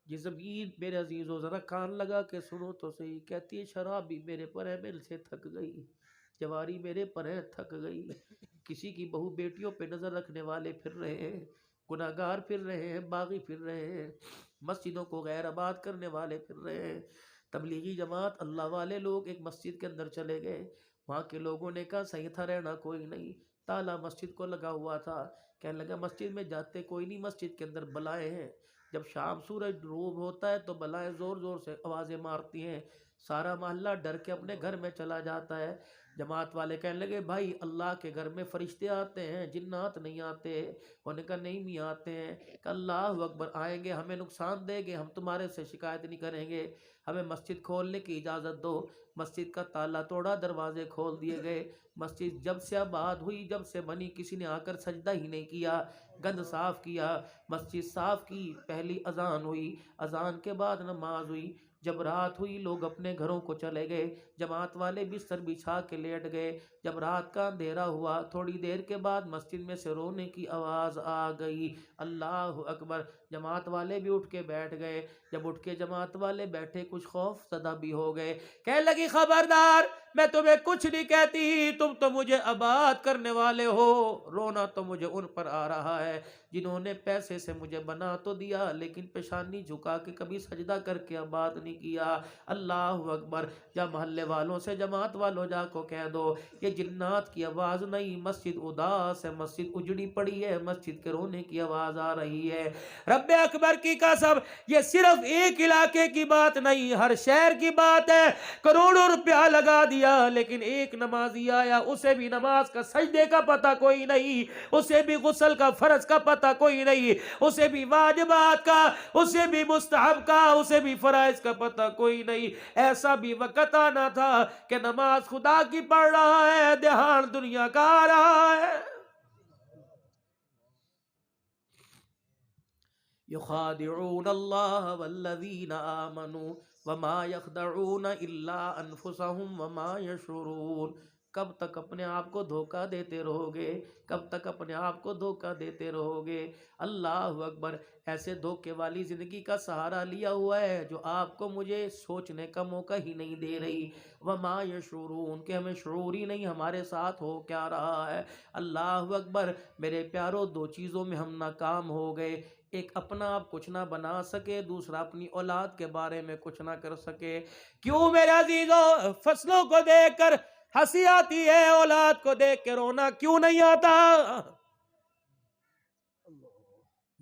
یہ زمین میرے عزیزو ذرا کان لگا کے سنو تو صحیح، کہتی ہے شراب بھی میرے پر ہے مل سے تھک گئی، جواری میرے پر ہے تھک گئی، کسی کی بہو بیٹیوں پہ نظر رکھنے والے پھر رہے ہیں، گناہگار پھر رہے ہیں، باغی پھر رہے ہیں، مسجدوں کو غیر آباد کرنے والے پھر رہے ہیں۔ تبلیغی جماعت اللہ والے لوگ ایک مسجد کے اندر چلے گئے، وہاں کے لوگوں نے کہا صحیح تھا رہنا کوئی نہیں، تالا مسجد کو لگا ہوا تھا، کہنے لگا مسجد میں جاتے کوئی نہیں، مسجد کے اندر بلائیں ہیں، جب شام سورج غروب ہوتا ہے تو بلائیں زور زور سے آوازیں مارتی ہیں، سارا محلہ ڈر کے اپنے گھر میں چلا جاتا ہے۔ جماعت والے کہنے لگے بھائی اللہ کے گھر میں فرشتے آتے ہیں، جنات نہیں آتے؟ انہوں نے کہا نہیں میاں آتے ہیں۔ کہ اللہ اکبر، آئیں گے ہمیں نقصان دیں گے، ہم تمہارے سے شکایت نہیں کریں گے، ہمیں مسجد کھولنے کی اجازت دو۔ مسجد کا تالا توڑا، دروازے کھول دیے گئے۔ مسجد جب سے آباد ہوئی، جب سے بنی، کسی نے آ کر سجدہ ہی نہیں کیا، گند صاف کیا، مسجد صاف کی، پہلی اذان ہوئی، اذان کے بعد نماز ہوئی، جب رات ہوئی لوگ اپنے گھروں کو چلے گئے، جماعت والے بستر بچھا کے لیٹ گئے، جب رات کا اندھیرا ہوا تھوڑی دیر کے بعد مسجد میں سے رونے کی آواز آ گئی، اللہ اکبر، جماعت والے بھی اٹھ کے بیٹھ گئے، جب اٹھ کے جماعت والے بیٹھے کچھ خوف زدہ بھی ہو گئے، کہنے لگی خبردار میں تمہیں کچھ نہیں کہتی، تم تو مجھے آباد کرنے والے ہو، رونا تو مجھے ان پر آ رہا ہے جنہوں نے پیسے سے مجھے بنا تو دیا لیکن پیشانی جھکا کے کبھی سجدہ کر کے آباد نہیں کیا۔ اللہ اکبر، جب محلے والوں سے جماعت والوں جا کو کہہ دو یہ جنات کی آواز نہیں، مسجد اداس ہے، مسجد اجڑی پڑی ہے، مسجد کے رونے کی آواز آ رہی ہے۔ رب اکبر کی قسم یہ صرف ایک علاقے کی بات نہیں، ہر شہر کی بات ہے، کروڑوں روپیہ لگا دیا لیکن ایک نمازی آیا، اسے بھی نماز کا سجدے کا پتہ کوئی نہیں، اسے بھی غسل کا فرض کا پتہ کوئی نہیں، اسے بھی واجبات کا، اسے بھی مستحب کا، اسے بھی فرائض کا پتہ کوئی نہیں۔ ایسا بھی وقت آنا تھا کہ نماز خدا کی پڑھ رہا ہے، دھیان دنیا کا آ رہا ہے۔ یخادعون اللہ والذین آمنوا وما یخدعون الا انفسهم وما یشعرون۔ کب تک اپنے آپ کو دھوکہ دیتے رہو گے؟ کب تک اپنے آپ کو دھوکہ دیتے رہو گے؟ اللہ اکبر، ایسے دھوکے والی زندگی کا سہارا لیا ہوا ہے جو آپ کو مجھے سوچنے کا موقع ہی نہیں دے رہی۔ وما یشعرون، کہ ہمیں شعور ہی نہیں ہمارے ساتھ ہو کیا رہا ہے۔ اللہ اکبر، میرے پیارو، دو چیزوں میں ہم ناکام ہو گئے، ایک اپنا آپ کچھ نہ بنا سکے، دوسرا اپنی اولاد کے بارے میں کچھ نہ کر سکے۔ کیوں میرے عزیزو، فصلوں کو دیکھ کر ہنسی آتی ہے، اولاد کو دیکھ کے رونا کیوں نہیں آتا؟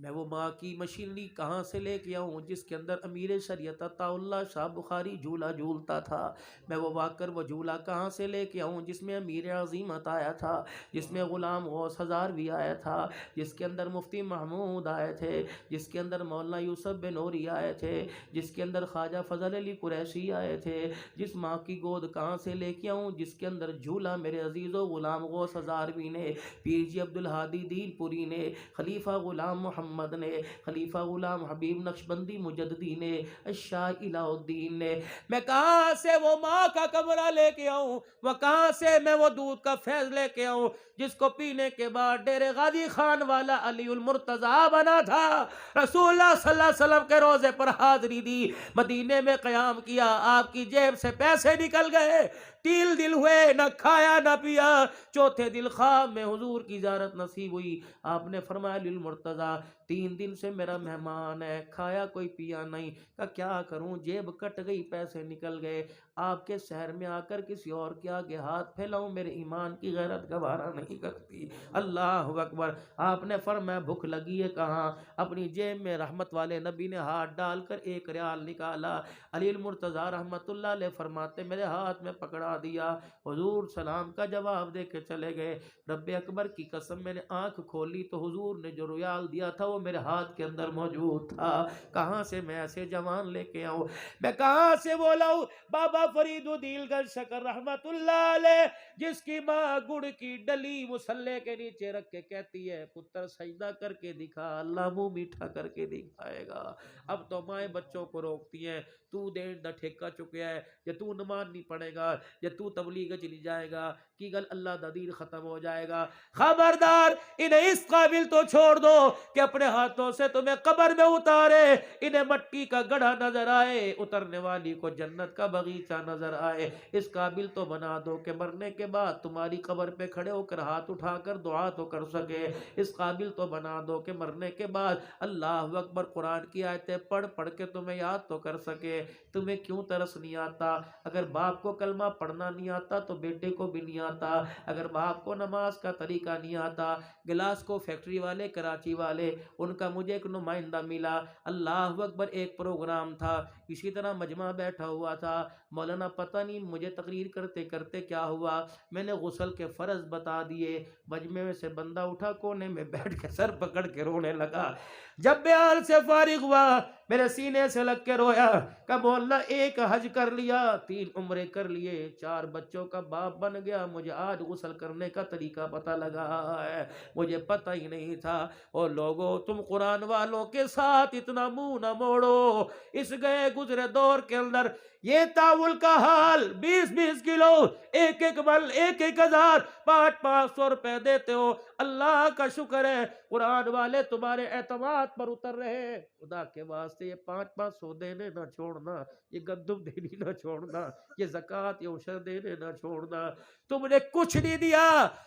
میں وہ ماں کی مشینری کہاں سے لے کے آؤں جس کے اندر امیر شریعت عطا اللہ شاہ بخاری جھولا جھولتا تھا؟ میں وہ واکر وہ جھولا کہاں سے لے کے آؤں جس میں امیر عظیمت آیا تھا، جس میں غلام غوث ہزاروی آیا تھا، جس کے اندر مفتی محمود آئے تھے، جس کے اندر مولانا یوسف بن نوری آئے تھے، جس کے اندر خواجہ فضل علی قریشی آئے تھے؟ جس ماں کی گود کہاں سے لے کے آؤں جس کے اندر جھولا میرے عزیز و غلام غوث ہزاروی نے، پیر جی عبدالہادی دین پوری نے، خلیفہ غلام محمد نے، خلیفہ غلام حبیب نقشبندی مجددی نے، شاہ الہ الدین نے؟ میں کہاں سے وہ ماں کا کمرہ لے کے آؤں؟ وہ کہاں سے میں وہ دودھ کا فیض لے کے آؤں جس کو پینے کے بعد ڈیر غازی خان والا علی المرتضیٰ بنا تھا؟ رسول اللہ صلی اللہ علیہ وسلم کے روزے پر حاضری دی، مدینے میں قیام کیا، آپ کی جیب سے پیسے نکل گئے، 3 دن ہوئے، نہ کھایا نہ پیا، چوتھے دن خواب میں حضور کی زیارت نصیب ہوئی، آپ نے فرمایا علی المرتضیٰ 3 دن سے میرا مہمان ہے، کھایا کوئی پیا نہیں، کہ کیا کروں، جیب کٹ گئی، پیسے نکل گئے، آپ کے شہر میں آ کر کسی اور کے آگے ہاتھ پھیلاؤں، میرے ایمان کی غیرت گوارا نہیں کرتی۔ اللہ اکبر۔ آپ نے فرمایا بھوک لگی ہے کہاں؟ اپنی جیب میں رحمت والے نبی نے ہاتھ ڈال کر 1 ریال نکالا، علی المرتضیٰ رحمت اللہ علیہ فرماتے میرے ہاتھ میں پکڑا دیا، حضور سلام کا جواب دے کے چلے گئے، رب اکبر کی قسم میں نے آنکھ کھولی تو حضور نے جو ریال دیا تھا وہ میرے ہاتھ کے اندر موجود تھا۔ کہاں سے میں ایسے جوان لے کے آؤں؟ میں کہاں سے وہ لاؤں؟ بابا فرید الدین گنج شکر رحمت اللہ علیہ، جس کی ماں گڑ کی ڈلی مصلے کے نیچے رکھ کے کہتی ہے پتر سجدہ کر کے دکھا، اللہ منہ میٹھا کر کے دکھائے گا۔ اب تو مائیں بچوں کو روکتی ہیں، تو دین دا ٹھیکہ چکیا ہے، یا تو نماز نہیں پڑھے گا، یا تو تبلیغ چلی جائے گا، کی گل اللہ دا دین ختم ہو جائے گا۔ خبردار، انہیں اس قابل تو چھوڑ دو کہ اپنے ہاتھوں سے تمہیں قبر میں اتارے، انہیں مٹی کا گڑھا نظر آئے، اترنے والی کو جنت کا باغیچہ نظر آئے، اس قابل تو بنا دو کہ مرنے کے بعد تمہاری قبر پہ کھڑے ہو کر ہاتھ اٹھا کر دعا تو کر سکے، اس قابل تو بنا دو کہ مرنے کے بعد اللہ اکبر قرآن کی آیتیں پڑھ پڑھ کے تمہیں یاد تو کر سکے۔ تمہیں کیوں ترس نہیں آتا؟ اگر باپ کو کلمہ پڑھنا نہیں آتا تو بیٹے کو بھی نہیں آتا، اگر باپ کو نماز کا طریقہ نہیں آتا، گلاس کو فیکٹری والے کراچی والے، ان کا مجھے ایک نمائندہ ملا، اللہ اکبر، ایک پروگرام تھا، اسی طرح مجمع بیٹھا ہوا تھا، مولانا پتہ نہیں مجھے تقریر کرتے کرتے کیا ہوا، میں نے غسل کے فرض بتا دیے، مجمع میں سے بندہ اٹھا کونے میں بیٹھ کے سر پکڑ کے رونے لگا، جب بیان سے فارغ ہوا میرے سینے سے لگ کے رویا کہ مولانا 1 حج کر لیا، 3 عمرے کر لیے، 4 بچوں کا باپ بن گیا، مجھے آج غسل کرنے کا طریقہ پتہ لگا ہے، مجھے پتہ ہی نہیں تھا۔ اور لوگوں، تم قرآن والوں کے ساتھ اتنا منہ نہ موڑو، اس گئے گزرے دور کے اندر یہ تاول کا حال 20-20 کلو، 1-1 بل، 1-1 ہزار، 500-500 روپے دیتے ہو، اللہ کا شکر ہے قرآن والے تمہارے اعتماد پر اتر رہے ہیں، خدا کے واسطے یہ 500 دینے نہ چھوڑنا، یہ گندم دینی نہ چھوڑنا، یہ زکوٰۃ یہ عشر دینے نہ چھوڑنا۔ تم نے کچھ نہیں دیا،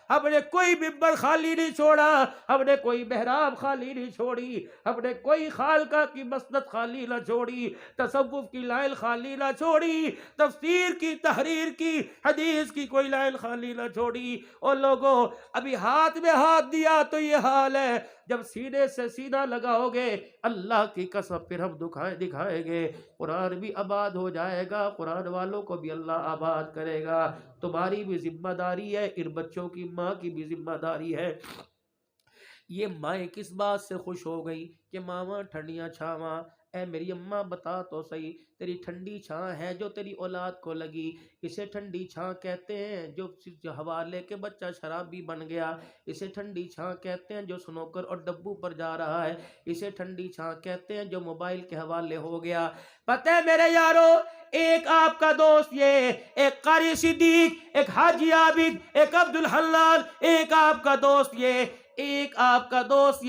ہم نے کوئی ممبر خالی نہیں چھوڑا، ہم نے کوئی محراب خالی نہیں چھوڑی، ہم نے کوئی خالقہ کی مسند خالی نہ چھوڑی، تصوف کی لائن خالی نہ چھوڑی، تفسیر کی، تحریر کی، حدیث کی کوئی لائن خالی نہ چھوڑی۔ اور لوگوں، ابھی ہاتھ میں ہاتھ دیا تو یہ حال ہے، جب سینے سے سینہ لگاؤ گے اللہ کی قسم پھر ہم دکھائیں گے، قرآن بھی آباد ہو جائے گا، قرآن والوں کو بھی اللہ آباد کرے گا۔ تمہاری بھی ذمہ داری ہے، ان بچوں کی ماں کی بھی ذمہ داری ہے۔ یہ مائیں کس بات سے خوش ہو گئی کہ ماما ٹھنڈیاں چھاواں، اے میری اماں بتا تو صحیح، تیری ٹھنڈی چھاں ہے جو تیری اولاد کو لگی، اسے ٹھنڈی چھاں کہتے ہیں جو ہوا لے کے بچہ شرابی بن گیا، اسے ٹھنڈی چھاں کہتے ہیں جو سنوکر اور ڈبو پر جا رہا ہے، اسے ٹھنڈی چھاں کہتے ہیں جو موبائل کے حوالے ہو گیا۔ پتہ ہے میرے یارو، ایک آپ کا دوست یہ، ایک قاری صدیق، ایک حاجی عابد، ایک عبدالحلال، ایک آپ کا دوست یہ، ایک آپ کا دوست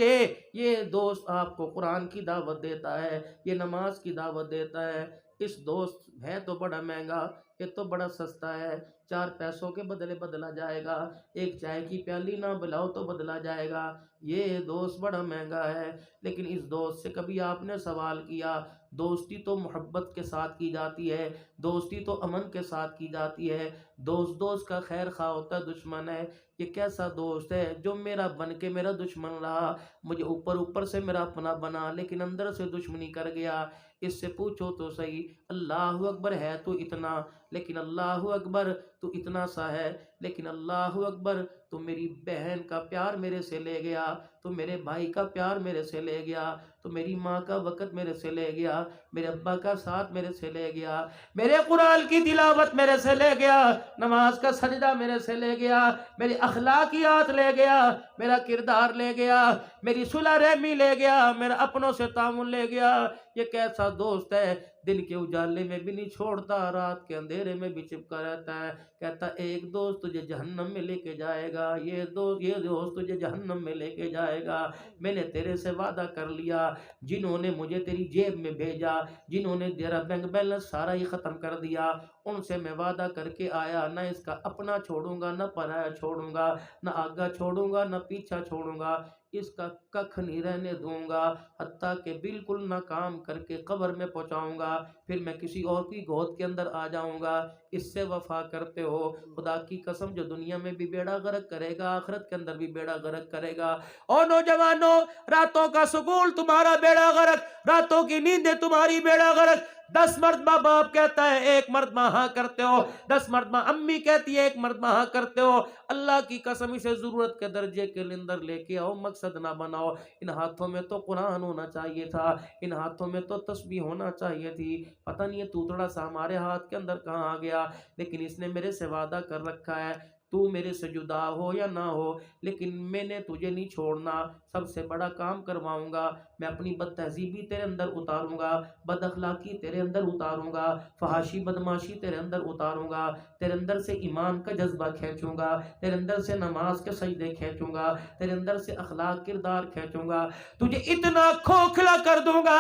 یہ دوست آپ کو قرآن کی دعوت دیتا ہے، یہ نماز کی دعوت دیتا ہے، اس دوست ہے تو بڑا مہنگا، یہ تو بڑا سستا ہے، 4 پیسوں کے بدلے بدلا جائے گا، ایک چائے کی پیالی نہ بلاؤ تو بدلا جائے گا، یہ دوست بڑا مہنگا ہے۔ لیکن اس دوست سے کبھی آپ نے سوال کیا دوستی تو محبت کے ساتھ کی جاتی ہے، دوستی تو امن کے ساتھ کی جاتی ہے، دوست کا خیر خواہ ہوتا ہے، دشمن ہے یہ کیسا دوست ہے جو میرا بن کے میرا دشمن رہا، مجھے اوپر سے میرا اپنا بنا لیکن اندر سے دشمنی کر گیا۔ اس سے پوچھو تو صحیح، اللہ اکبر ہے تو اتنا، لیکن اللہ اکبر تو اتنا سا ہے، لیکن اللہ اکبر تو میری بہن کا پیار میرے سے لے گیا، تو میرے بھائی کا پیار میرے سے لے گیا، تو میری ماں کا وقت میرے سے لے گیا، میرے ابا کا ساتھ میرے سے لے گیا، میرے قرآن کی تلاوت میرے سے لے گیا، نماز کا سجدہ میرے سے لے گیا، میری اخلاقیات لے گیا، میرا کردار لے گیا، میری صلح رحمی لے گیا، میرا اپنوں سے تعامل لے گیا۔ یہ کیسا دوست ہے، دن کے اجالے میں بھی نہیں چھوڑتا، رات کے اندھیرے میں بھی چپکا رہتا ہے، کہتا ایک دوست تجھے جہنم میں لے کے جائے گا، یہ دوست تجھے جہنم میں لے کے جائے گا۔ میں نے تیرے سے وعدہ کر لیا، جنہوں نے مجھے تیری جیب میں بھیجا، جنہوں نے تیرا بینک بیلنس سارا ہی ختم کر دیا، ان سے میں وعدہ کر کے آیا، نہ اس کا اپنا چھوڑوں گا، نہ پرایا چھوڑوں گا، نہ آگا چھوڑوں گا، نہ پیچھا چھوڑوں گا، اس کا ککھ نہیں رہنے دوں گا، حتیٰ کہ بالکل ناکام کر کے قبر میں پہنچاؤں گا، پھر میں کسی اور کی گود کے اندر آ جاؤں گا۔ اس سے وفا کرتے ہو، خدا کی قسم جو دنیا میں بھی بیڑا غرق کرے گا آخرت کے اندر بھی بیڑا غرق کرے گا۔ اور نوجوانوں، راتوں کا سکون تمہارا بیڑا غرق، راتوں کی نیندیں تمہاری بیڑا غرق۔ 10 مرتبہ باپ کہتا ہے 1 مرتبہ ہاں کرتے ہو، 10 مرتبہ امی کہتی ہے 1 مرتبہ ہاں کرتے ہو۔ اللہ کی قسم اسے ضرورت کے درجے کے اندر لے کے آؤ، مقصد نہ بناؤ۔ ان ہاتھوں میں تو قرآن ہونا چاہیے تھا، ان ہاتھوں میں تو تسبیح ہونا چاہیے تھی، پتہ نہیں یہ توتڑا سا ہمارے ہاتھ کے اندر کہاں آ گیا، لیکن اس نے میرے سے وعدہ کر رکھا ہے تو میرے سے جدا ہو یا نہ ہو لیکن میں نے تجھے نہیں چھوڑنا، سب سے بڑا کام کرواؤں گا، میں اپنی بد تہذیبی تیرے اندر اتاروں گا، بد اخلاقی تیرے اندر اتاروں گا، فحاشی بدماشی تیرے اندر اتاروں گا، تیرے اندر سے ایمان کا جذبہ کھینچوں گا، تیرے اندر سے نماز کے سجدے کھینچوں گا، تیرے اندر سے اخلاق کردار کھینچوں گا، تجھے اتنا کھوکھلا کر دوں گا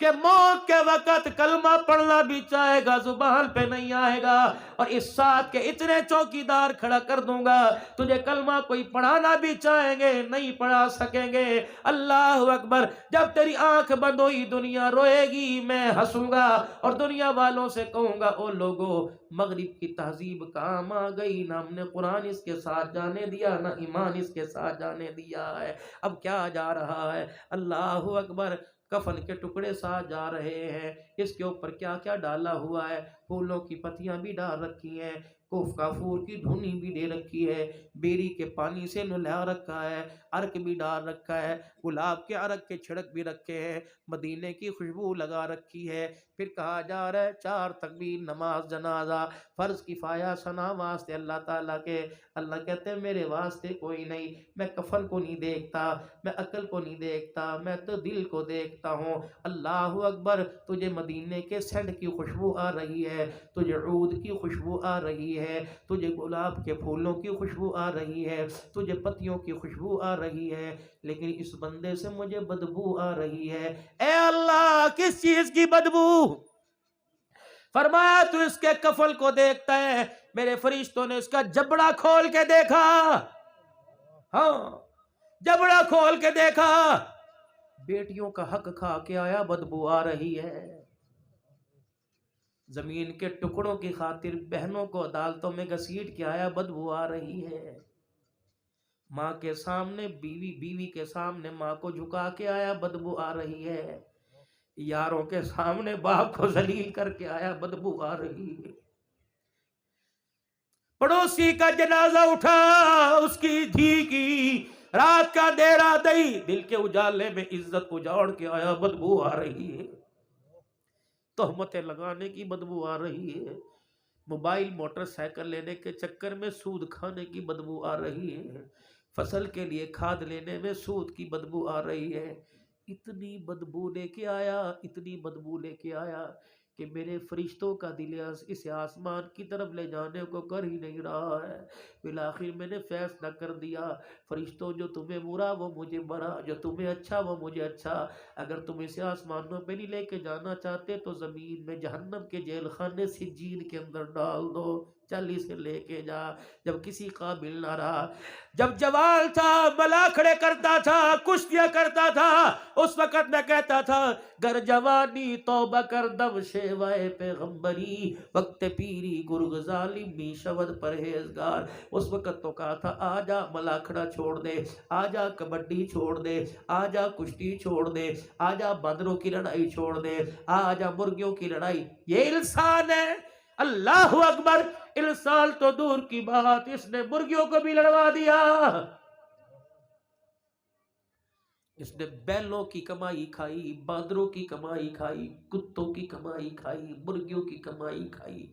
کہ موت کے وقت کلمہ پڑھنا بھی چاہے گا زبان پہ نہیں آئے گا، اور اس ساتھ کے اتنے چوکیدار کھڑا کر دوں گا تجھے کلمہ کوئی پڑھانا بھی چاہیں گے نہیں پڑھا سکیں گے۔ اللہ اکبر۔ جب تیری آنکھ بند ہوئی دنیا روئے گی، میں ہنسوں گا اور دنیا والوں سے کہوں گا او لوگو مغرب کی تہذیب کام آ گئی، نہ ہم نے قرآن اس کے ساتھ جانے دیا، نہ ایمان اس کے ساتھ جانے دیا ہے، اب کیا جا رہا ہے؟ اللہ اکبر۔ کفن کے ٹکڑے ساتھ جا رہے ہیں، اس کے اوپر کیا کیا ڈالا ہوا ہے، پھولوں کی پتیاں بھی ڈال رکھی ہیں، کوف کافور کی دھنی بھی دے رکھی ہے، بیری کے پانی سے نہلا رکھا ہے، عرق بھی ڈال رکھا ہے، گلاب کے عرق کے چھڑک بھی رکھے ہیں، مدینے کی خوشبو لگا رکھی ہے، پھر کہا جا رہا ہے 4 تکبیر نماز جنازہ فرض کفایہ ثنا واسطے اللہ تعالیٰ کے۔ اللہ کہتے ہیں میرے واسطے کوئی نہیں، میں کفن کو نہیں دیکھتا، میں عقل کو نہیں دیکھتا، میں تو دل کو دیکھتا ہوں۔ اللہ اکبر۔ تجھے مدینے کے سینٹ کی خوشبو آ رہی ہے، تجھے عود کی خوشبو آ رہی ہے، تجھے گلاب کے پھولوں کی خوشبو آ رہی ہے، تجھے پتیوں کی خوشبو آ رہی ہے، لیکن اس بندے سے مجھے بدبو آ رہی ہے۔ اے اللہ کس چیز کی بدبو؟ فرمایا تو اس کے کفن کو دیکھتا ہے، میرے فرشتوں نے اس کا جبڑا کھول کے دیکھا، ہاں جبڑا کھول کے دیکھا، بیٹیوں کا حق کھا کے آیا بدبو آ رہی ہے، زمین کے ٹکڑوں کی خاطر بہنوں کو عدالتوں میں گھسیٹ کے آیا بدبو آ رہی ہے، ماں کے سامنے بیوی کے سامنے ماں کو جھکا کے آیا بدبو آ رہی ہے، یاروں کے سامنے باپ کو ذلیل کر کے آیا بدبو آ رہی ہے، پڑوسی کا جنازہ اٹھا اس کی دھی کی، رات کا دیرا دئی دل کے اجالے میں عزت اجاڑ کے آیا بدبو آ رہی ہے، تہمتیں لگانے کی بدبو آ رہی ہے، موبائل موٹر سائیکل لینے کے چکر میں سود کھانے کی بدبو آ رہی ہے، فصل کے لیے کھاد لینے میں سود کی بدبو آ رہی ہے، اتنی بدبو لے کے آیا، اتنی بدبو لے کے آیا کہ میرے فرشتوں کا دل اسے آسمان کی طرف لے جانے کو کر ہی نہیں رہا ہے، بالآخر میں نے فیصلہ کر دیا فرشتوں جو تمہیں برا وہ مجھے برا، جو تمہیں اچھا وہ مجھے اچھا، اگر تم اسے آسمانوں پہ نہیں لے کے جانا چاہتے تو زمین میں جہنم کے جیل خانے سجین کے اندر ڈال دو، چل اسے لے کے جا. جب کسی قابل نہ رہا، جب جوان تھا، بلا کھڑے کرتا تھا، کشتیاں کرتا تھا، اس وقت میں کہتا تھا گر جوانی توبہ کر دم شیوائے پیغمبری، وقت پیری گرگ ظالم بھی شود پرہیزگار. اس وقت تو کہا تھا آجا ملاکھڑا چھوڑ دے، آجا کبڈی چھوڑ دے، آجا کشتی چھوڑ دے، آجا بندروں کی لڑائی چھوڑ دے، آجا مرغیوں کی لڑائی. یہ انسان ہے. اللہ اکبر. انسان تو دور کی بات، اس نے مرغیوں کو بھی لڑوا دیا. اس نے بیلوں کی کمائی کھائی، باندروں کی کمائی کھائی، کتوں کی کمائی کھائی، مرغیوں کی کمائی کھائی،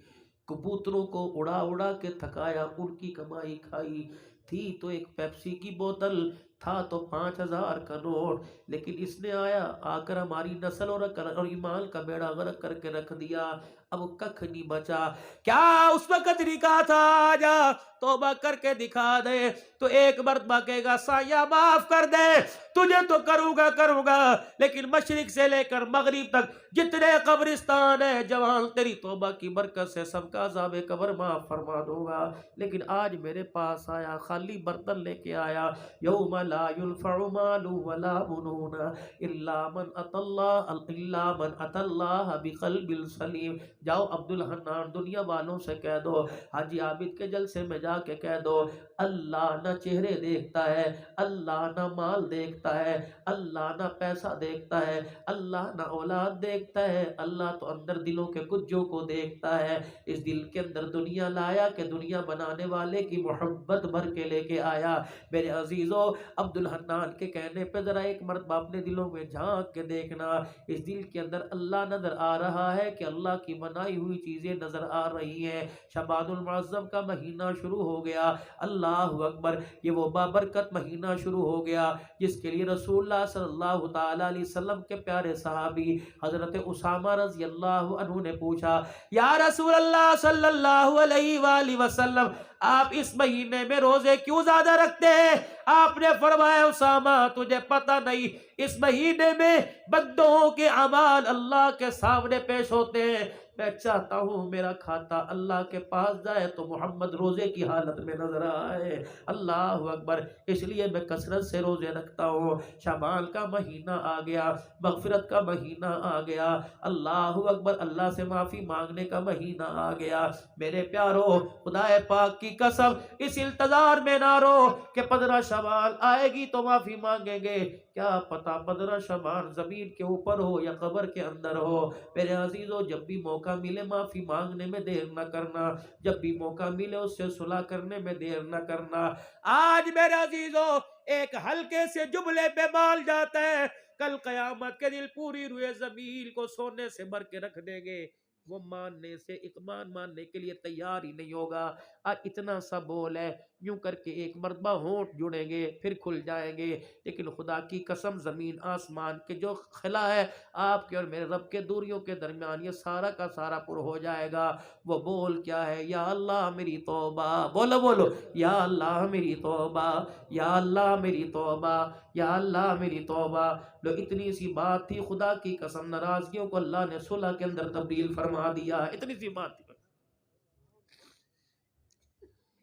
کبوتروں کو اڑا اڑا کے تھکایا، ان کی کمائی کھائی. تھی تو ایک پیپسی کی بوتل، تھا تو 5,000 کا نوٹ، لیکن اس نے آ کر ہماری نسل اور ایمان کا بیڑا غرق کر کے رکھ دیا. اب ککھ نہیں بچا. کیا اس وقت نہیں کہا تھا آجا توبہ کر کے دکھا دے؟ تو ایک مرتبہ کہے گا سایہ معاف کر دے، تجھے تو کروں گا، لیکن مشرق سے لے کر مغرب تک جتنے قبرستان ہیں جوان، تیری توبہ کی برکت سے سب کا عذاب قبر معاف فرما دوں گا. لیکن آج میرے پاس آیا، خالی برتن لے کے آیا. یوم لا ينفع مال ولا بنون الا من اتى الله بقلب سلیم. جاؤ عبد الحنان دنیا والوں سے کہہ دو، حاجی عابد کے جلسے میں جا کے کہہ دو، اللہ نہ چہرے دیکھتا ہے، اللہ نہ مال دیکھتا ہے، اللہ نہ پیسہ دیکھتا ہے، اللہ نہ اولاد دیکھتا ہے، اللہ تو اندر دلوں کے کجوں کو دیکھتا ہے. اس دل کے اندر دنیا لایا کہ دنیا بنانے والے کی محبت بھر کے لے کے آیا. میرے عزیزو، عبد الحنان کے کہنے پہ ذرا ایک مرتبہ اپنے دلوں میں جھانک کے دیکھنا. اس دل کے اندر اللہ نظر آ رہا ہے کہ اللہ کی بنائی ہوئی چیزیں نظر آ رہی ہیں. شعبان المعظم کا مہینہ شروع ہو گیا. اللہ اکبر. یہ وہ بابرکت مہینہ شروع ہو گیا جس کے لیے رسول اللہ صلی اللہ تعالی علیہ وسلم کے پیارے صحابی حضرت اسامہ رضی اللہ عنہ نے پوچھا یا رسول اللہ صلی اللہ علیہ وآلہ وسلم، آپ اس مہینے میں روزے کیوں زیادہ رکھتے ہیں؟ آپ نے فرمایا اسامہ تجھے پتہ نہیں، اس مہینے میں بندوں کے اعمال اللہ کے سامنے پیش ہوتے ہیں. میں چاہتا ہوں میرا کھاتا اللہ کے پاس جائے تو محمد روزے کی حالت میں نظر آئے. اللہ اکبر. اس لیے میں کثرت سے روزے رکھتا ہوں. شعبان کا مہینہ آ گیا، مغفرت کا مہینہ آ گیا، اللہ اکبر، اللہ سے معافی مانگنے کا مہینہ آ گیا. میرے پیارو، خدا پاک کی قسم اس انتظار میں نہ رو کہ 15 شعبان آئے گی تو معافی مانگیں گے. کیا پتا 15 شعبان زمین کے اوپر ہو یا قبر کے اندر ہو. میرے عزیزو، جب بھی موقع ملے معافی مانگنے میں دیر نہ کرنا، جب بھی موقع ملے اس سے صلح کرنے میں دیر نہ کرنا. آج میرے عزیزو ایک ہلکے سے جملے پہ مال جاتا ہے، کل قیامت کے دن پوری روئے زمین کو سونے سے بھر کے رکھ دیں گے. وہ ماننے سے اقمان ماننے کے لیے تیار ہی نہیں ہوگا. آج اتنا سا بول ہے، یوں کر کے ایک مرتبہ ہونٹ جڑیں گے پھر کھل جائیں گے، لیکن خدا کی قسم زمین آسمان کے جو خلا ہے آپ کے اور میرے رب کے دوریوں کے درمیان، یہ سارا کا سارا پر ہو جائے گا. وہ بول کیا ہے؟ یا اللہ میری توبہ. بولو بولو، یا اللہ میری توبہ، یا اللہ میری توبہ، یا اللہ میری توبہ. لو اتنی سی بات تھی، خدا کی قسم ناراضگیوں کو اللہ نے صلح کے اندر تبدیل فرما دیا. اتنی سی بات تھی،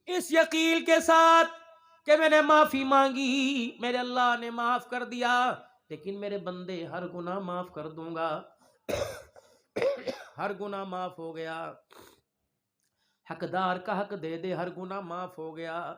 اس یقین کے ساتھ کہ میں نے معافی مانگی، میرے اللہ نے معاف کر دیا. لیکن میرے بندے ہر گناہ معاف کر دوں گا. ہر گناہ معاف ہو گیا، حقدار کا حق دے دے، ہر گناہ معاف ہو گیا.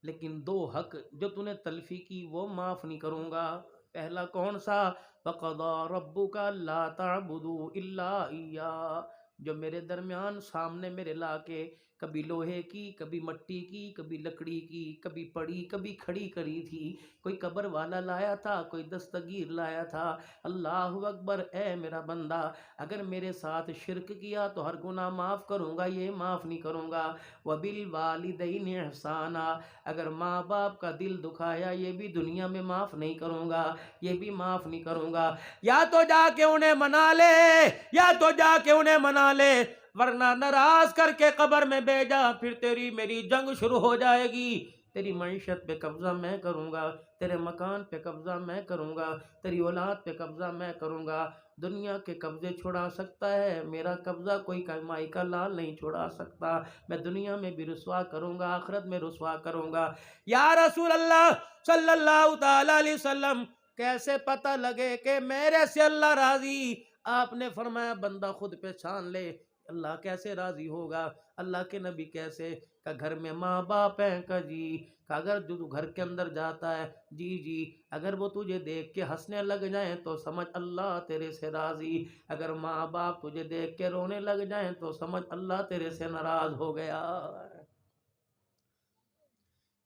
لیکن 2 حق جو تو نے تلفی کی وہ معاف نہیں کروں گا. پہلا کون سا؟ وَقَضَىٰ رَبُّكَ أَلَّا تَعْبُدُوا إِلَّا إِيَّاهُ. جو میرے درمیان سامنے میرے لا کے کبھی لوہے کی، کبھی مٹی کی، کبھی لکڑی کی، کبھی پڑی کبھی کھڑی کری تھی. کوئی قبر والا لایا تھا، کوئی دستگیر لایا تھا. اللہ اکبر. اے میرا بندہ، اگر میرے ساتھ شرک کیا تو ہر گناہ معاف کروں گا، یہ معاف نہیں کروں گا. وَبِالْوَالِدَيْنِ إِحْسَانًا. اگر ماں باپ کا دل دکھایا یہ بھی دنیا میں معاف نہیں کروں گا، یہ بھی معاف نہیں کروں گا. یا تو جا کے انہیں منا لے، یا تو جا کے انہیں منا لے، ورنہ ناراض کر کے قبر میں بھیجا، پھر تیری میری جنگ شروع ہو جائے گی. تیری معیشت پہ قبضہ میں کروں گا، تیرے مکان پہ قبضہ میں کروں گا، تیری اولاد پہ قبضہ میں کروں گا. دنیا کے قبضے چھڑا سکتا ہے، میرا قبضہ کوئی کمائی کا لال نہیں چھڑا سکتا، میں دنیا میں بھی رسوا کروں گا، آخرت میں رسوا کروں گا۔ یا رسول اللہ صلی اللہ تعالی علیہ وسلم، کیسے پتہ لگے کہ میرے سے اللہ راضی؟ آپ نے فرمایا بندہ خود پہچان لے، اللہ کیسے راضی ہوگا؟ اللہ کے نبی کیسے؟ کہ گھر میں ماں باپ ہیں، کہ جی، کہ اگر جو گھر کے اندر جاتا ہے، جی جی، اگر وہ تجھے دیکھ کے ہنسنے لگ جائیں تو سمجھ اللہ تیرے سے راضی، اگر ماں باپ تجھے دیکھ کے رونے لگ جائیں تو سمجھ اللہ تیرے سے ناراض ہو گیا۔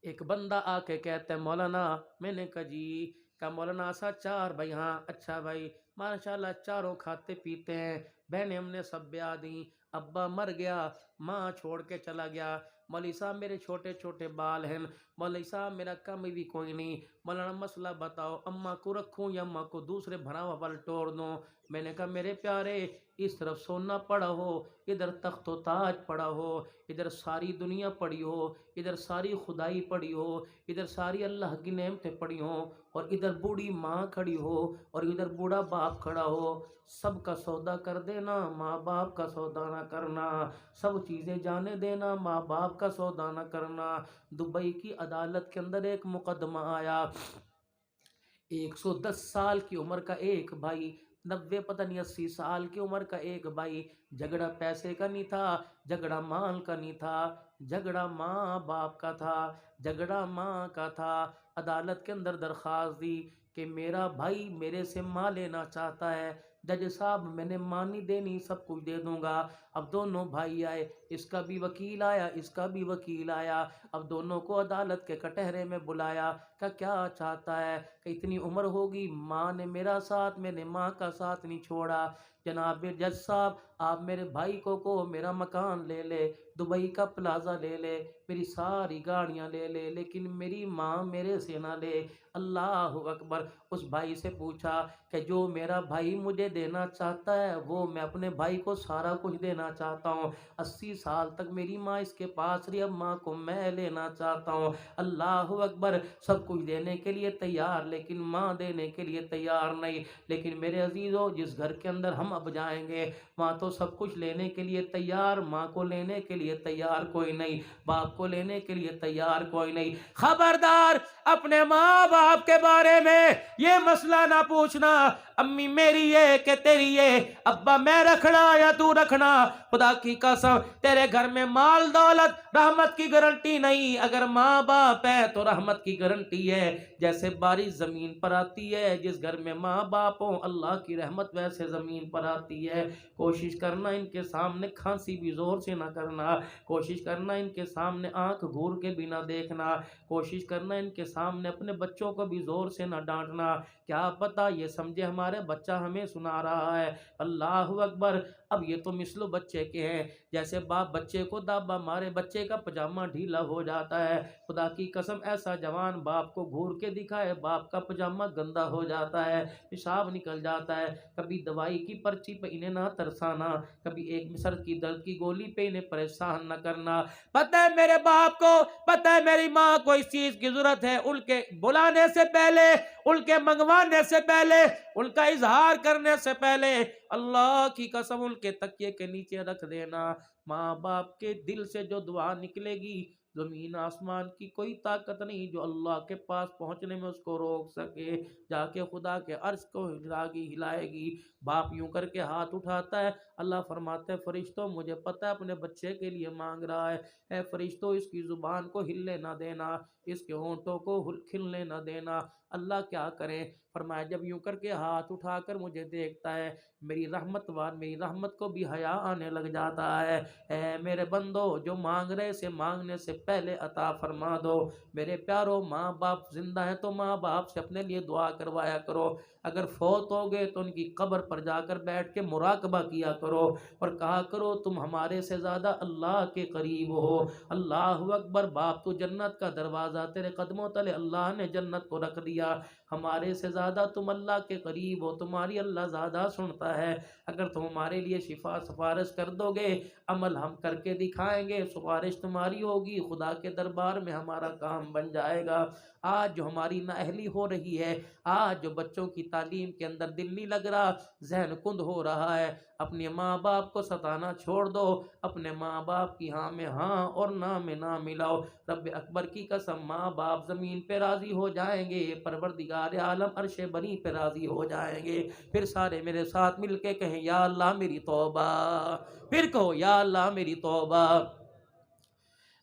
ایک بندہ آ کے کہتا ہے مولانا، میں نے کہا جی، کہ مولانا سا چار بھائی، ہاں اچھا بھائی، ماشاءاللہ چاروں کھاتے پیتے ہیں، بہنیں ہم نے سب بیاہ دیں، ابا مر گیا، ماں چھوڑ کے چلا گیا، مولوی صاحب میرے چھوٹے چھوٹے بال ہیں، مولوی صاحب میرا کم بھی کوئی نہیں، مولانا مسئلہ بتاؤ، اماں کو رکھوں یا اماں کو دوسرے بھراوا پر ٹوڑ دوں؟ میں نے کہا میرے پیارے، اس طرف سونا پڑا ہو، ادھر تخت و تاج پڑا ہو، ادھر ساری دنیا پڑی ہو، ادھر ساری خدائی پڑی ہو، ادھر ساری اللہ کی نعمتیں پڑی ہوں، اور ادھر بوڑھی ماں کھڑی ہو، اور ادھر بوڑھا باپ کھڑا ہو، سب کا سودا کر دینا، ماں باپ کا سودا نہ کرنا، سب چیزیں جانے دینا، ماں باپ کا سودا نہ کرنا۔ دبئی کی عدالت کے اندر ایک مقدمہ آیا، 110 سال کی عمر کا ایک بھائی، 90 پتہ نہیں 80 سال کی عمر کا ایک بھائی، جھگڑا پیسے کا نہیں تھا، جھگڑا مال کا نہیں تھا، جھگڑا ماں باپ کا تھا، جھگڑا ماں کا تھا۔ عدالت کے اندر درخواست دی کہ میرا بھائی میرے سے ماں لینا چاہتا ہے، جج صاحب میں نے ماں نہیں دینی، سب کچھ دے دوں گا۔ اب دونوں بھائی آئے، اس کا بھی وکیل آیا، اس کا بھی وکیل آیا، اب دونوں کو عدالت کے کٹہرے میں بلایا کہ کیا چاہتا ہے؟ کہ اتنی عمر ہوگی، ماں نے میرا ساتھ، میں نے ماں کا ساتھ نہیں چھوڑا، جناب جج صاحب آپ میرے بھائی کو میرا مکان لے لے، دبئی کا پلازا لے لے، میری ساری گاڑیاں لے لے، لیکن میری ماں میرے سے نہ لے۔ اللہ اکبر۔ اس بھائی سے پوچھا کہ جو میرا بھائی مجھے دینا چاہتا ہے وہ میں اپنے بھائی کو سارا کچھ دینا چاہتا ہوں، 80 سال تک میری ماں اس کے پاس رہی، اب ماں کو میں لینا چاہتا ہوں۔ اللہ اکبر۔ سب کچھ دینے کے لیے تیار لیکن ماں دینے کے لیے تیار نہیں۔ لیکن میرے عزیزو، جس گھر کے اندر ہم اب جائیں گے، ماں تو سب کچھ لینے کے لیے تیار، ماں کو لینے کے لیے تیار کوئی نہیں، باپ کو لینے کے لیے تیار کوئی نہیں۔ خبردار، اپنے ماں باپ کے بارے میں یہ مسئلہ نہ پوچھنا، امی میری یہ کہ تیری یہ، ابا میں رکھنا یا تو رکھنا، خدا کی قسم تیرے گھر میں مال دولت رحمت کی گارنٹی نہیں، اگر ماں باپ ہے تو رحمت کی گارنٹی ہے۔ جیسے بارش زمین پر آتی ہے، جس گھر میں ماں باپ ہوں اللہ کی رحمت ویسے زمین پر آتی ہے۔ کوشش کرنا ان کے سامنے کھانسی بھی زور سے نہ کرنا، کوشش کرنا ان کے سامنے آنکھ گھور کے بھی نہ دیکھنا، کوشش کرنا ان کے سامنے اپنے بچوں کو بھی زور سے نہ ڈانٹنا، کیا پتہ یہ سمجھے ہمارے بچہ ہمیں سنا رہا ہے۔ اللہ اکبر۔ اب یہ تو مثل بچے کے ہیں، جیسے باپ بچے کو دابا مارے، بچے کا پجامہ ڈھیلا ہو جاتا ہے، خدا کی قسم ایسا جوان باپ کو گھور کے دکھائے، باپ کا پجامہ گندا ہو جاتا ہے، پیشاب نکل جاتا ہے۔ کبھی دوائی کی پرچی پہ انہیں نہ ترسانا، کبھی ایک سر کی درد کی گولی پہ انہیں پریشان نہ کرنا۔ پتہ ہے میرے باپ کو، پتہ ہے میری ماں کو اس چیز کی ضرورت ہے، ان کے بلانے سے پہلے، ان کے منگوانے سے پہلے، ان کا اظہار کرنے سے پہلے اللہ کی قسم ان کے تکیے کے نیچے رکھ دینا۔ ماں باپ کے دل سے جو دعا نکلے گی، زمین آسمان کی کوئی طاقت نہیں جو اللہ کے پاس پہنچنے میں اس کو روک سکے، جا کے خدا کے عرش کو ہلائے گی۔ باپ یوں کر کے ہاتھ اٹھاتا ہے، اللہ فرماتے ہیں فرشتوں مجھے پتہ ہے اپنے بچے کے لیے مانگ رہا ہے، اے فرشتوں اس کی زبان کو ہلنے نہ دینا، اس کے ہونٹوں کو کھلنے نہ دینا۔ اللہ کیا کریں؟ فرمایا جب یوں کر کے ہاتھ اٹھا کر مجھے دیکھتا ہے، میری رحمت کو بھی حیا آنے لگ جاتا ہے۔ اے میرے بندو، جو مانگ رہے سے مانگنے سے پہلے عطا فرما دو۔ میرے پیارو، ماں باپ زندہ ہیں تو ماں باپ سے اپنے لیے دعا کروایا کرو، اگر فوت ہو گئے تو ان کی قبر پر جا کر بیٹھ کے مراقبہ کیا کرو اور کہا کرو تم ہمارے سے زیادہ اللہ کے قریب ہو۔ اللہ اکبر۔ باپ تو جنت کا دروازہ تیرے قدموں تلے اللہ نے جنت کو رکھ دیا، ہمارے سے زیادہ تم اللہ کے قریب ہو، تمہاری اللہ زیادہ سنتا ہے۔ اگر تم ہمارے لیے سفارش کر دو گے، عمل ہم کر کے دکھائیں گے، سفارش تمہاری ہوگی، خدا کے دربار میں ہمارا کام بن جائے گا۔ آج جو ہماری نااہلی ہو رہی ہے، آج جو بچوں کی تعلیم کے اندر دل نہیں لگ رہا، ذہن کند ہو رہا ہے، اپنے ماں باپ کو ستانا چھوڑ دو، اپنے ماں باپ کی ہاں میں ہاں اور نہ میں نہ ملاؤ۔ رب اکبر کی قسم ماں باپ زمین پہ راضی ہو جائیں گے، پروردگار عالم عرش بنی پہ راضی ہو جائیں گے۔ پھر سارے میرے ساتھ مل کے کہیں یا اللہ میری توبہ، پھر کہو یا اللہ میری توبہ۔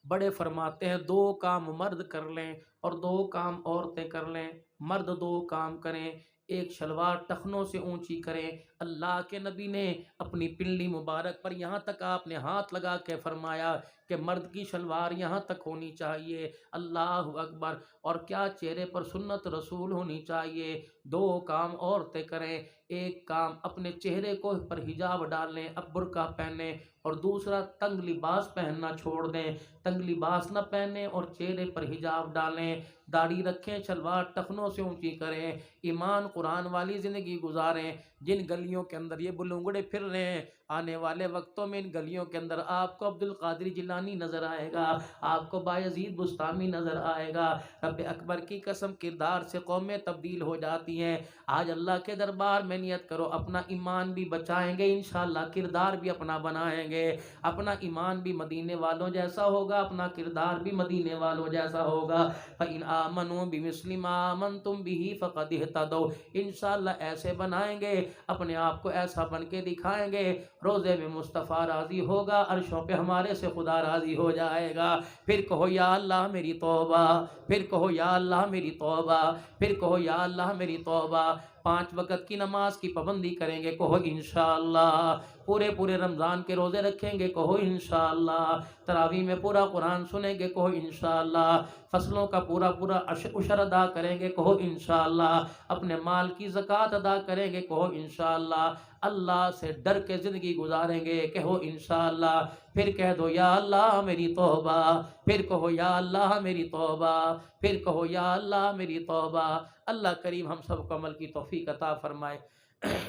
بڑے فرماتے ہیں دو کام مرد کر لیں اور دو کام عورتیں کر لیں۔ مرد دو کام کریں، ایک شلوار ٹخنوں سے اونچی کریں۔ اللہ کے نبی نے اپنی پنڈلی مبارک پر یہاں تک آپ نے ہاتھ لگا کے فرمایا کہ مرد کی شلوار یہاں تک ہونی چاہیے، اللہ اکبر، اور کیا چہرے پر سنت رسول ہونی چاہیے۔ دو کام عورتیں کریں، ایک کام اپنے چہرے کو پر حجاب ڈالیں، اب برقع پہنیں، اور دوسرا تنگ لباس پہننا چھوڑ دیں، تنگ لباس نہ پہنیں اور چہرے پر حجاب ڈالیں، داڑھی رکھیں، شلوار ٹخنوں سے اونچی کریں، ایمان قرآن والی زندگی گزاریں۔ جن گلیوں کے اندر یہ بلونگڑے پھر رہے ہیں، آنے والے وقتوں میں ان گلیوں کے اندر آپ کو عبد القادر جیلانی نظر آئے گا، آپ کو بایزید بستامی نظر آئے گا۔ رب اکبر کی قسم کردار سے قومیں تبدیل ہو جاتی ہیں۔ آج اللہ کے دربار میں نیت کرو، اپنا ایمان بھی بچائیں گے انشاءاللہ، کردار بھی اپنا بنائیں گے، اپنا ایمان بھی مدینے والوں جیسا ہوگا، اپنا کردار بھی مدینے والوں جیسا ہوگا۔ فَإِنْ آمَنُوا بِمِثْلِ مَا آمَنْتُمْ بِهِ فَقَدِ اهْتَدَوْا، انشاءاللہ ایسے بنائیں گے، اپنے آپ کو ایسا بن کے دکھائیں گے، روزے میں مصطفیٰ راضی ہوگا، عرشوں پہ ہمارے سے خدا راضی ہو جائے گا۔ پھر کہو یا اللہ میری توبہ، پھر کہو یا اللہ میری توبہ، پھر کہو یا اللہ میری توبہ۔ 5 وقت کی نماز کی پابندی کریں گے، کہو انشاءاللہ۔ پورے رمضان کے روزے رکھیں گے، کہو انشاءاللہ۔ تراویح میں پورا قرآن سنیں گے، کہو انشاءاللہ۔ فصلوں کا پورا عشر ادا کریں گے، کہو انشاءاللہ۔ اپنے مال کی زکوٰۃ ادا کریں گے، کہو انشاءاللہ۔ اللہ سے ڈر کے زندگی گزاریں گے، کہو انشاءاللہ۔ پھر کہہ دو یا اللہ میری توبہ، پھر کہو یا اللہ میری توبہ، پھر کہو یا اللہ میری توبہ۔ اللہ کریم ہم سب کو عمل کی توفیق عطا فرمائے۔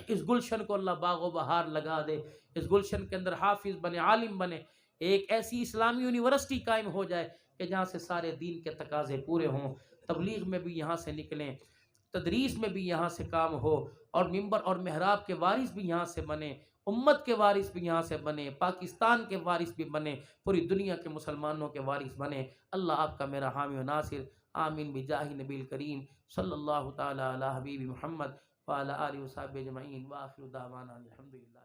اس گلشن کو اللہ باغ و بہار لگا دے، اس گلشن کے اندر حافظ بنے، عالم بنے، ایک ایسی اسلامی یونیورسٹی قائم ہو جائے کہ جہاں سے سارے دین کے تقاضے پورے ہوں، تبلیغ میں بھی یہاں سے نکلیں، تدریس میں بھی یہاں سے کام ہو، اور ممبر اور محراب کے وارث بھی یہاں سے بنے، امت کے وارث بھی یہاں سے بنے، پاکستان کے وارث بھی بنے، پوری دنیا کے مسلمانوں کے وارث بنے۔ اللہ آپ کا میرا حامی و ناصر، آمین بجاہ نبی الکریم صلی اللہ تعالی علی حبیب محمد وعلی آلہ وصحبہ اجمعین، وآخر دعوانا الحمدللہ۔